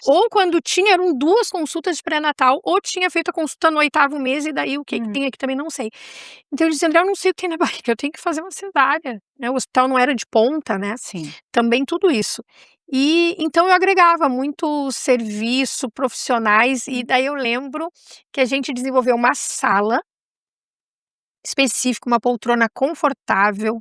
Ou quando tinha, eram 2 consultas de pré-natal, ou tinha feito a consulta no 8º mês, e daí o que que tem aqui também não sei. Então eu disse: "André, eu não sei o que tem na barriga, eu tenho que fazer uma cesárea", né, o hospital não era de ponta, né, Sim. também tudo isso. E então eu agregava muito serviço, profissionais, e daí eu lembro que a gente desenvolveu uma sala específica, uma poltrona confortável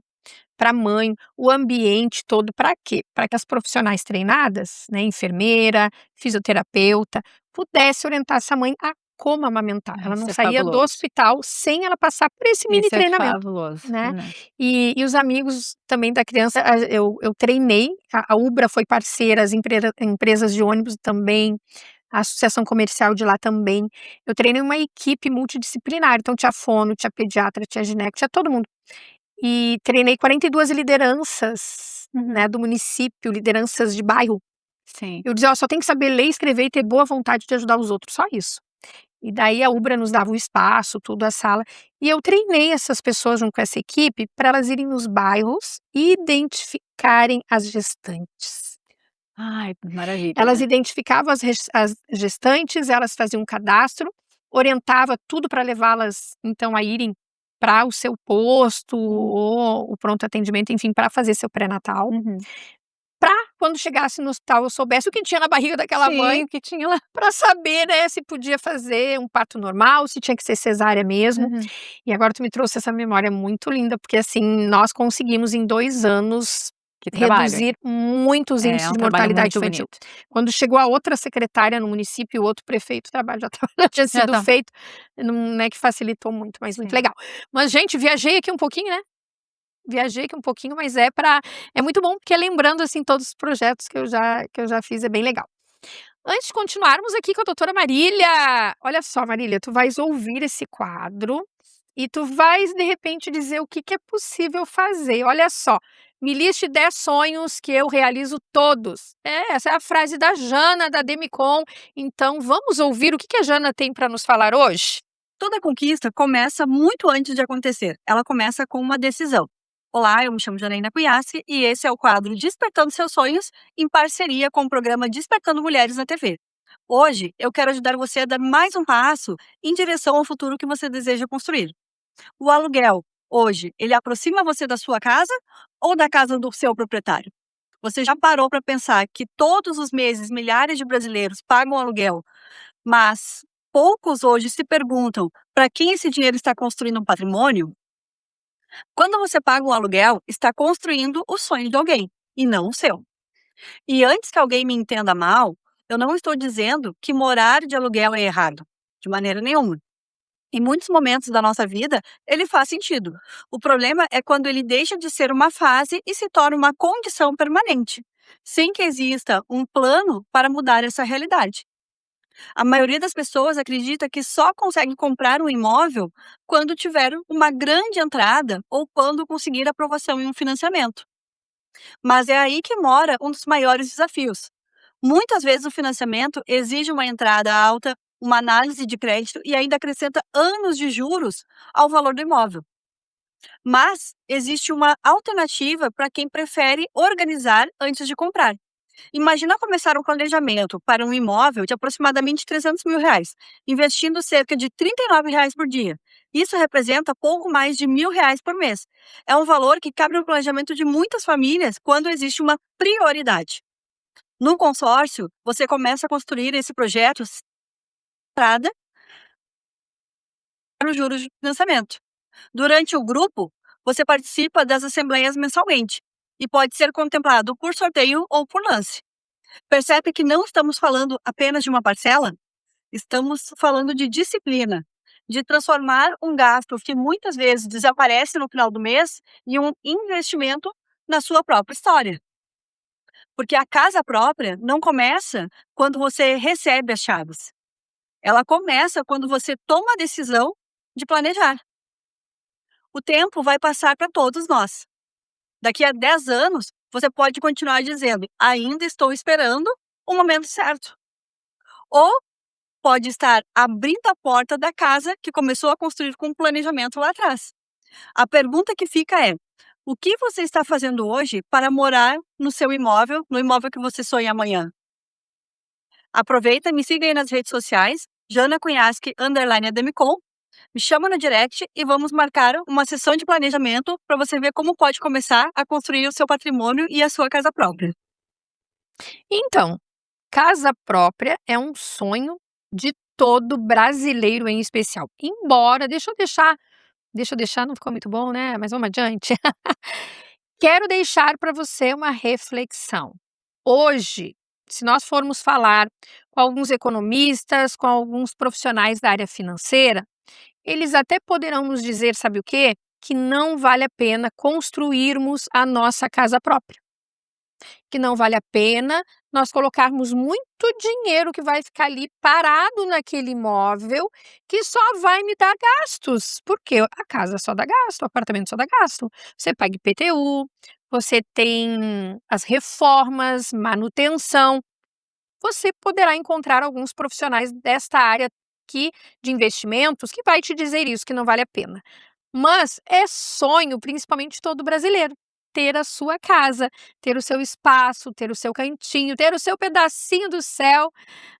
para a mãe, o ambiente todo, para quê? Para que as profissionais treinadas, né, enfermeira, fisioterapeuta, pudesse orientar essa mãe a como amamentar. Ela não Isso é saía do fabuloso. hospital sem ela passar por esse mini Isso é treinamento, fabuloso, né. né. E os amigos também da criança, eu treinei, a Ubra foi parceira, as empresas de ônibus também, a associação comercial de lá também. Eu treinei uma equipe multidisciplinar, então tinha fono, tinha pediatra, tinha gineco, tinha todo mundo. E treinei 42 lideranças, né, do município, lideranças de bairro. Sim. Eu dizia: "Ó, só tem que saber ler, escrever e ter boa vontade de ajudar os outros", só isso. E daí a Ubra nos dava o espaço, tudo, a sala, e eu treinei essas pessoas junto com essa equipe para elas irem nos bairros e identificarem as gestantes. Ai, maravilha, Elas né. identificavam as gestantes, elas faziam um cadastro, orientava tudo para levá-las, então, a irem para o seu posto ou o pronto atendimento, enfim, para fazer seu pré-natal. Uhum. Para quando chegasse no hospital eu soubesse o que tinha na barriga daquela mãe, Sim, o que tinha lá. para saber, né, se podia fazer um parto normal, se tinha que ser cesárea mesmo. Uhum. E agora tu me trouxe essa memória muito linda, porque, assim, nós conseguimos em 2 anos Que trabalho, hein. reduzir muito os índices É um de trabalho mortalidade muito infantil. bonito. Quando chegou a outra secretária no município, o outro prefeito, o trabalho já já tinha Já sido tá. feito, não, né, que facilitou muito, mas muito Sim. legal. Mas, gente, viajei aqui um pouquinho, né, viajei aqui um pouquinho, mas é muito bom, porque lembrando, assim, todos os projetos que eu já fiz, é bem legal. Antes de continuarmos aqui com a doutora Marília, olha só, Marília, tu vais ouvir esse quadro e tu vais, de repente, dizer o que é possível fazer. Olha só, me liste 10 sonhos que eu realizo todos. Essa é a frase da Jana, da Demicon. Então, vamos ouvir o que a Jana tem para nos falar hoje? Toda conquista começa muito antes de acontecer. Ela começa com uma decisão. Olá, eu me chamo Janaína Cuyassi e esse é o quadro Despertando Seus Sonhos, em parceria com o programa Despertando Mulheres na TV. Hoje, eu quero ajudar você a dar mais um passo em direção ao futuro que você deseja construir. O aluguel, hoje, ele aproxima você da sua casa ou da casa do seu proprietário? Você já parou para pensar que todos os meses milhares de brasileiros pagam aluguel, mas poucos hoje se perguntam para quem esse dinheiro está construindo um patrimônio? Quando você paga um aluguel, está construindo o sonho de alguém e não o seu. E antes que alguém me entenda mal, eu não estou dizendo que morar de aluguel é errado, de maneira nenhuma. Em muitos momentos da nossa vida, ele faz sentido. O problema é quando ele deixa de ser uma fase e se torna uma condição permanente, sem que exista um plano para mudar essa realidade. A maioria das pessoas acredita que só consegue comprar um imóvel quando tiver uma grande entrada ou quando conseguir aprovação em um financiamento. Mas é aí que mora um dos maiores desafios. Muitas vezes o financiamento exige uma entrada alta, uma análise de crédito e ainda acrescenta anos de juros ao valor do imóvel. Mas existe uma alternativa para quem prefere organizar antes de comprar. Imagina começar um planejamento para um imóvel de aproximadamente R$ 300 mil, investindo cerca de R$ 39 por dia. Isso representa pouco mais de R$ 1.000 por mês. É um valor que cabe no planejamento de muitas famílias quando existe uma prioridade. No consórcio, você começa a construir esse projeto para os juros de financiamento. Durante o grupo, você participa das assembleias mensalmente e pode ser contemplado por sorteio ou por lance. Percebe que não estamos falando apenas de uma parcela? Estamos falando de disciplina, de transformar um gasto que muitas vezes desaparece no final do mês em um investimento na sua própria história. Porque a casa própria não começa quando você recebe as chaves. Ela começa quando você toma a decisão de planejar. O tempo vai passar para todos nós. Daqui a 10 anos, você pode continuar dizendo, ainda estou esperando o momento certo. Ou pode estar abrindo a porta da casa que começou a construir com planejamento lá atrás. A pergunta que fica é, o que você está fazendo hoje para morar no seu imóvel, no imóvel que você sonha amanhã? Aproveita, me siga aí nas redes sociais, @Ademicon, me chama no direct e vamos marcar uma sessão de planejamento para você ver como pode começar a construir o seu patrimônio e a sua casa própria. Então, casa própria é um sonho de todo brasileiro em especial. Embora, deixa eu deixar, não ficou muito bom, né? Mas vamos adiante. Quero deixar para você uma reflexão. Hoje, se nós formos falar com alguns economistas, com alguns profissionais da área financeira, eles até poderão nos dizer, sabe o quê? Que não vale a pena construirmos a nossa casa própria. Que não vale a pena nós colocarmos muito dinheiro que vai ficar ali parado naquele imóvel, que só vai me dar gastos, porque a casa só dá gasto, o apartamento só dá gasto. Você paga IPTU, você tem as reformas, manutenção. Você poderá encontrar alguns profissionais desta área de investimentos que vai te dizer isso, que não vale a pena. Mas é sonho, principalmente de todo brasileiro, ter a sua casa, ter o seu espaço, ter o seu cantinho, ter o seu pedacinho do céu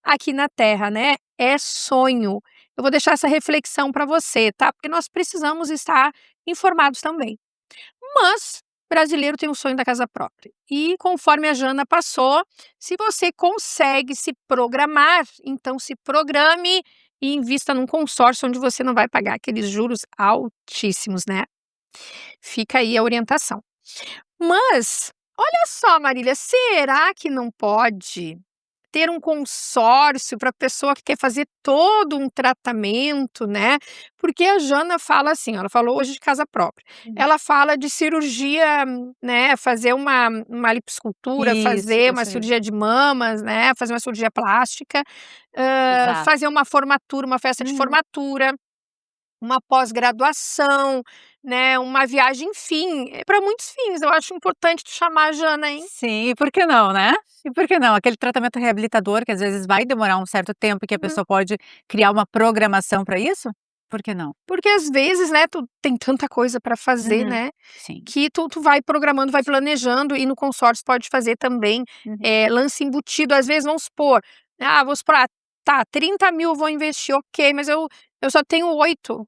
aqui na terra, né? É sonho. Eu vou deixar essa reflexão para você, tá? Porque nós precisamos estar informados também. Mas brasileiro tem o sonho da casa própria. E conforme a Jana passou, se você consegue se programar, então se programe e invista num consórcio onde você não vai pagar aqueles juros altíssimos, né? Fica aí a orientação. Mas, olha só, Marília, será que não pode ter um consórcio para a pessoa que quer fazer todo um tratamento, né? Porque a Jana fala assim, ela falou hoje de casa própria. Ela fala de cirurgia, né? Fazer uma lipoescultura, fazer uma cirurgia de mamas, né? Fazer uma cirurgia plástica, Exato. fazer uma formatura, uma festa de formatura, uma pós-graduação, né? Uma viagem, enfim, para muitos fins. Eu acho importante tu chamar a Jana, hein? Sim, e por que não, né? E por que não? Aquele tratamento reabilitador que às vezes vai demorar um certo tempo e que a pessoa pode criar uma programação para isso? Por que não? Porque às vezes, né, tu tem tanta coisa para fazer, né, Sim. que tu vai programando, vai planejando e no consórcio pode fazer também lance embutido. Às vezes, vamos supor, vou supor, tá, 30 mil eu vou investir, ok, mas eu só tenho 8,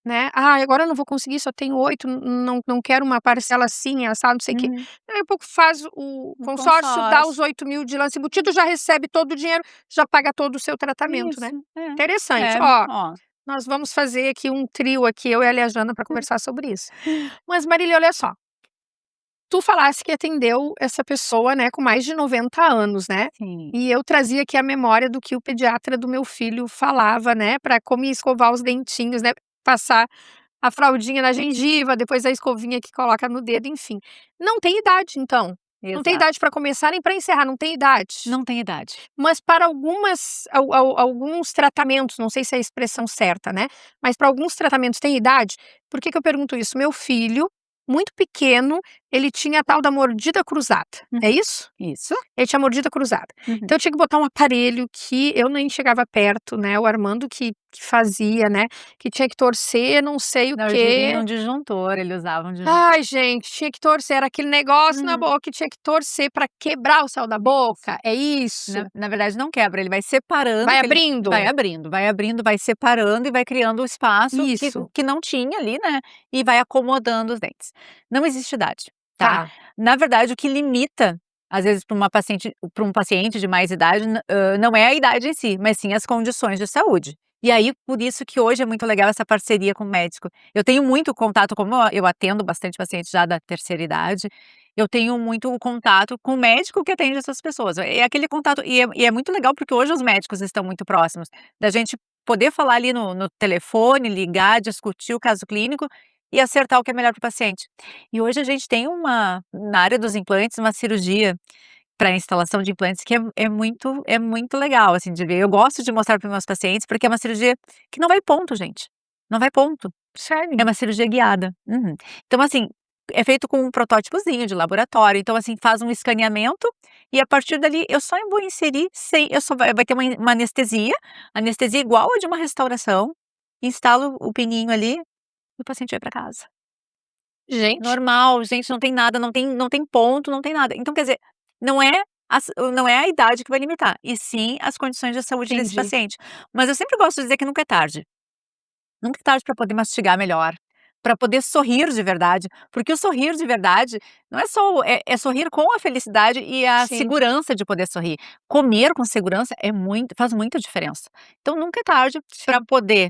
né? Agora eu não vou conseguir, só tenho 8, não quero uma parcela assim, assado, não sei o quê. Daí a pouco faz o consórcio, dá os 8 mil de lance embutido, já recebe todo o dinheiro, já paga todo o seu tratamento, né? Interessante, ó. Nós vamos fazer aqui um trio aqui, eu e a Jana, para conversar sobre isso. Mas, Marília, olha só. Tu falasse que atendeu essa pessoa, né, com mais de 90 anos, né? Sim. E eu trazia aqui a memória do que o pediatra do meu filho falava, né, para como escovar os dentinhos, né, passar a fraldinha na gengiva, depois a escovinha que coloca no dedo, enfim. Não tem idade, então. Não tem Exato. idade para começar nem para encerrar, não tem idade. Não tem idade. Mas para alguns tratamentos, não sei se é a expressão certa, né, mas para alguns tratamentos tem idade. Por que que eu pergunto isso? Meu filho, muito pequeno, ele tinha a tal da mordida cruzada, é isso? Isso. Ele tinha mordida cruzada. Então eu tinha que botar um aparelho que eu nem chegava perto, né, o Armando que fazia, né, que tinha que torcer não sei o Não, eu diria quê. um disjuntor, ele usava um disjuntor. Ai gente, tinha que torcer, era aquele negócio na boca que tinha que torcer para quebrar o céu da boca, é isso? Na verdade não quebra, ele vai separando. Vai aquele- abrindo? Vai abrindo, vai abrindo, vai separando e vai criando um espaço Isso. que não tinha ali, né? E vai acomodando os dentes. Não existe idade, tá? Tá. Na verdade, o que limita, às vezes, para um paciente de mais idade, não é a idade em si, mas sim as condições de saúde. E aí, por isso que hoje é muito legal essa parceria com o médico. Eu tenho muito contato, como eu atendo bastante pacientes já da terceira idade, eu tenho muito contato com o médico que atende essas pessoas. É aquele contato, e é muito legal porque hoje os médicos estão muito próximos, da gente poder falar ali no telefone, ligar, discutir o caso clínico e acertar o que é melhor para o paciente. E hoje a gente tem na área dos implantes, uma cirurgia para instalação de implantes que é muito legal, assim, de ver. Eu gosto de mostrar para meus pacientes, porque é uma cirurgia que não vai ponto, gente. Não vai ponto. Sério? É uma cirurgia guiada. Uhum. Então, assim, é feito com um protótipozinho de laboratório. Então, assim, faz um escaneamento e a partir dali eu só vou inserir vai ter uma anestesia igual a de uma restauração, instalo o pininho ali e o paciente vai para casa. Gente, Normal, gente, não tem nada, não tem ponto, não tem nada. Então, quer dizer, não é a idade que vai limitar, e sim as condições de saúde desse Entendi. paciente. Mas eu sempre gosto de dizer que nunca é tarde. Nunca é tarde para poder mastigar melhor, para poder sorrir de verdade, porque o sorrir de verdade não é só é sorrir com a felicidade e a Sim. segurança de poder sorrir. Comer com segurança faz muita diferença. Então nunca é tarde para poder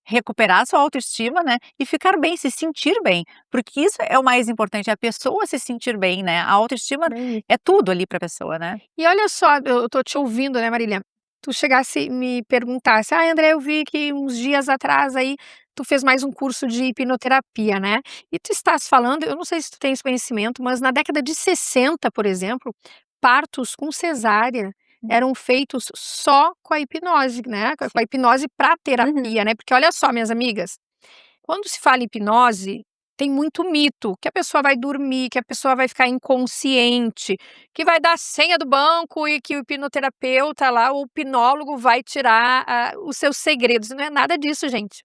recuperar a sua autoestima, né, e ficar bem, se sentir bem, porque isso é o mais importante, é a pessoa se sentir bem, né, a autoestima Bem é tudo ali para a pessoa, né. E olha só, eu tô te ouvindo, né, Marília, tu chegasse e me perguntasse: "Ai, André, eu vi que uns dias atrás aí, tu fez mais um curso de hipnoterapia, né, e tu estás falando, eu não sei se tu tens conhecimento, mas na década de 60, por exemplo, partos com cesárea eram feitos só com a hipnose, né, com a hipnose pra terapia, né, porque olha só, minhas amigas, quando se fala em hipnose, tem muito mito, que a pessoa vai dormir, que a pessoa vai ficar inconsciente, que vai dar a senha do banco e que o hipnoterapeuta lá, o hipnólogo vai tirar os seus segredos. Não é nada disso, gente.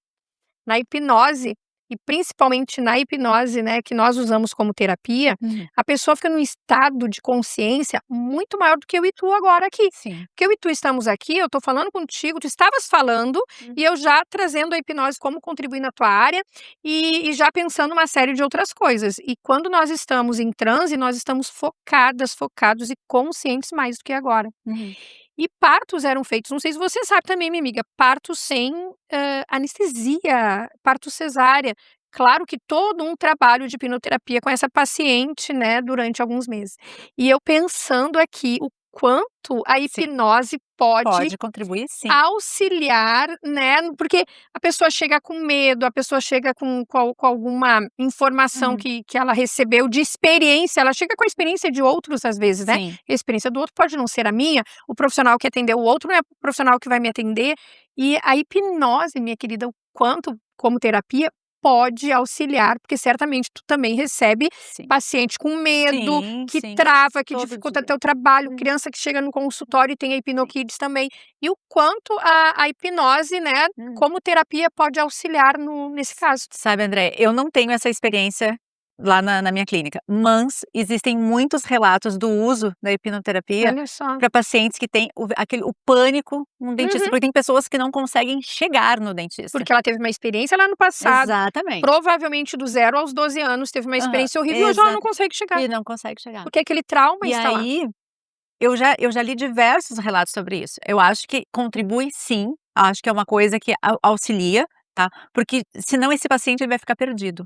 Na hipnose, e principalmente na hipnose, né, que nós usamos como terapia, a pessoa fica num estado de consciência muito maior do que eu e tu agora aqui. Sim. Porque eu e tu estamos aqui, eu tô falando contigo, tu estavas falando, e eu já trazendo a hipnose como contribuir na tua área, e já pensando uma série de outras coisas. E quando nós estamos em transe, nós estamos focados e conscientes mais do que agora. E partos eram feitos, não sei se você sabe também, minha amiga, partos sem anestesia, parto cesárea. Claro que todo um trabalho de hipnoterapia com essa paciente, né, durante alguns meses. E eu pensando aqui o quanto a hipnose pode Pode contribuir sim. auxiliar, né, porque a pessoa chega com medo, a pessoa chega com alguma informação que ela recebeu de experiência, ela chega com a experiência de outros às vezes, né, Sim. a experiência do outro pode não ser a minha, o profissional que atendeu o outro não é o profissional que vai me atender, e a hipnose, minha querida, o quanto como terapia pode auxiliar, porque certamente tu também recebe Sim. paciente com medo, Sim, que sim. trava, que Todo dificulta dia. teu trabalho, criança que chega no consultório e tem a hipnokids também, e o quanto a hipnose, né, como terapia pode auxiliar nesse caso. Sabe, André, eu não tenho essa experiência lá na minha clínica, mas existem muitos relatos do uso da hipnoterapia Olha só. para pacientes que têm o pânico no dentista, Uhum. porque tem pessoas que não conseguem chegar no dentista. Porque ela teve uma experiência lá no passado, Exatamente. provavelmente do 0 aos 12 anos teve uma experiência horrível e hoje ela não consegue chegar, E não consegue chegar. porque aquele trauma E está lá. aí, eu já li diversos relatos sobre isso. Eu acho que contribui sim, acho que é uma coisa que auxilia, tá, porque senão esse paciente ele vai ficar perdido.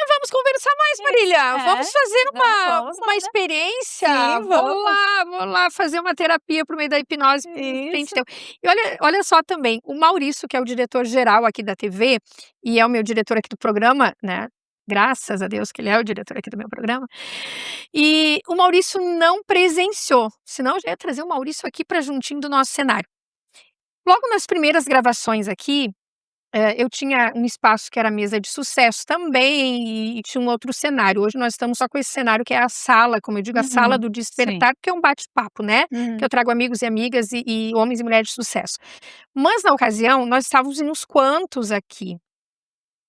Vamos conversar mais, Marília, vamos fazer vamos lá, uma né? experiência, Sim, vamos lá fazer uma terapia por meio da hipnose. Isso. E olha só também, o Maurício, que é o diretor geral aqui da TV, e é o meu diretor aqui do programa, né, Graças a Deus que ele é o diretor aqui do meu programa. E o Maurício não presenciou, senão eu já ia trazer o Maurício aqui para juntinho do nosso cenário. Logo nas primeiras gravações aqui, eu tinha um espaço que era a mesa de sucesso também e tinha um outro cenário. Hoje nós estamos só com esse cenário que é a sala, como eu digo, a sala do despertar, porque é um bate-papo, né? Que eu trago amigos e amigas e homens e mulheres de sucesso. Mas na ocasião, nós estávamos em uns quantos aqui.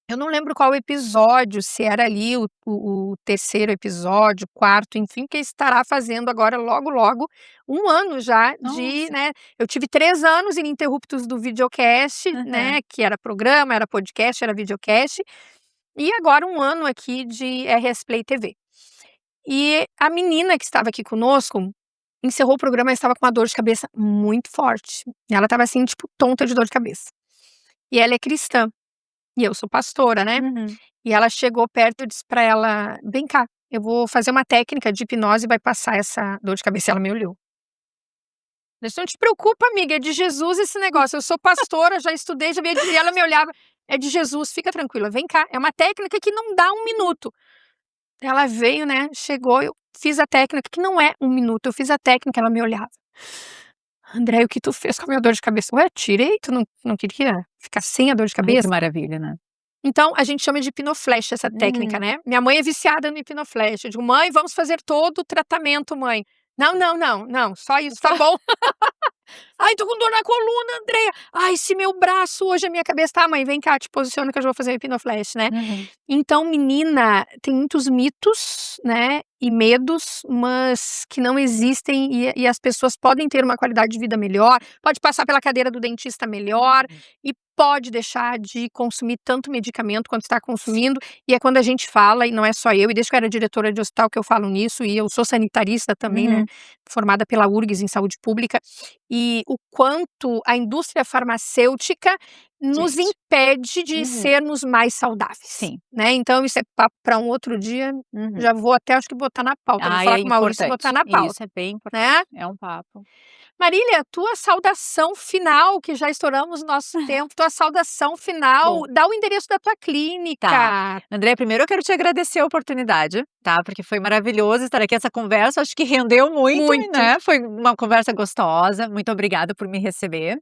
Eu não lembro qual episódio, se era ali o terceiro episódio, quarto, enfim, que estará fazendo agora logo 1 ano já de, né? Eu tive 3 anos ininterruptos do videocast, né? Que era programa, era podcast, era videocast. E agora 1 ano aqui de RS Play TV. E a menina que estava aqui conosco encerrou o programa e estava com uma dor de cabeça muito forte. Ela estava assim, tipo, tonta de dor de cabeça. E ela é cristã. E eu sou pastora, né? E ela chegou perto e disse pra ela, vem cá, eu vou fazer uma técnica de hipnose e vai passar essa dor de cabeça. Ela me olhou. Eu disse, não te preocupa, amiga, é de Jesus esse negócio. Eu sou pastora, já estudei, já vi. E ela me olhava, é de Jesus, fica tranquila, vem cá. É uma técnica que não dá 1 minuto. Ela veio, né? Chegou, eu fiz a técnica, que não é 1 minuto. Eu fiz a técnica, ela me olhava. André, o que tu fez com a minha dor de cabeça? Ué, tirei, tu não queria ficar sem a dor de cabeça? Que maravilha, né? Então, a gente chama de hipnoflash essa técnica, né? Minha mãe é viciada no hipnoflash. Eu digo, mãe, vamos fazer todo o tratamento, mãe. Não, só isso, tá bom? Ai, tô com dor na coluna, Andréia. Ai, esse meu braço hoje, a minha cabeça. Tá, mãe, vem cá, te posiciona que eu já vou fazer o hipnoflash, né? Então, menina, tem muitos mitos, né? E medos, mas que não existem e as pessoas podem ter uma qualidade de vida melhor, pode passar pela cadeira do dentista melhor e pode deixar de consumir tanto medicamento quanto está consumindo. E é quando a gente fala, e não é só eu, e desde que eu era diretora de hospital que eu falo nisso, e eu sou sanitarista também, né? Formada pela URGS em saúde pública, e o quanto a indústria farmacêutica nos impede de sermos mais saudáveis. Sim. Né? Então, isso é papo para um outro dia. Já vou até, acho que botar na pauta. Vou falar com o Maurício e botar na pauta. Isso é bem importante. Né? É um papo. Marília, tua saudação final, que já estouramos nosso tempo, tua saudação final, dá o endereço da tua clínica. Tá. André, primeiro eu quero te agradecer a oportunidade, tá? Porque foi maravilhoso estar aqui, essa conversa, acho que rendeu muito, né? Foi uma conversa gostosa, muito obrigada por me receber.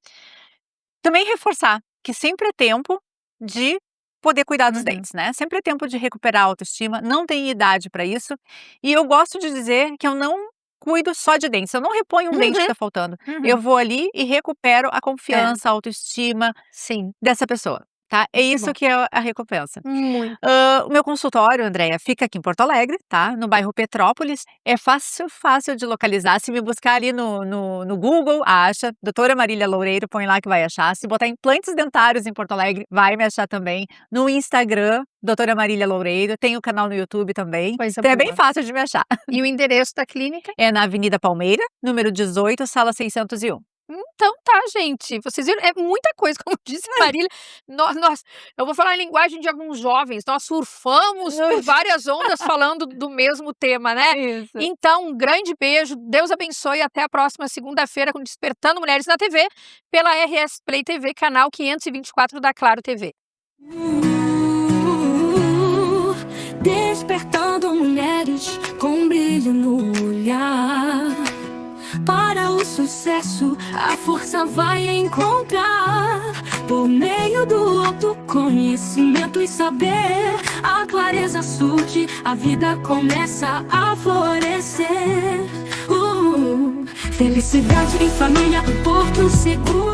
Também reforçar que sempre é tempo de poder cuidar dos dentes, né? Sempre é tempo de recuperar a autoestima, não tem idade para isso. E eu gosto de dizer que eu não cuido só de dentes, eu não reponho um dente que tá faltando. Eu vou ali e recupero a confiança, a autoestima dessa pessoa, tá? É isso que é a recompensa. O meu consultório, Andréia, fica aqui em Porto Alegre, tá? No bairro Petrópolis. É fácil de localizar. Se me buscar ali no Google, acha. Doutora Marília Loureiro, põe lá que vai achar. Se botar implantes dentários em Porto Alegre, vai me achar também. No Instagram, Doutora Marília Loureiro. Tem o canal no YouTube também. Então é bem fácil de me achar. E o endereço da clínica? É na Avenida Palmeira, número 18, sala 601. Então tá, gente, vocês viram, é muita coisa, como disse a Marília, eu vou falar em linguagem de alguns jovens, nós surfamos por várias ondas falando do mesmo tema, né? Isso. Então, um grande beijo, Deus abençoe e até a próxima segunda-feira com Despertando Mulheres na TV, pela RS Play TV, canal 524 da Claro TV. Despertando mulheres com brilho no olhar. Para o sucesso, a força vai encontrar. Por meio do autoconhecimento e saber, a clareza surge, a vida começa a florescer. Felicidade em família, um porto seguro.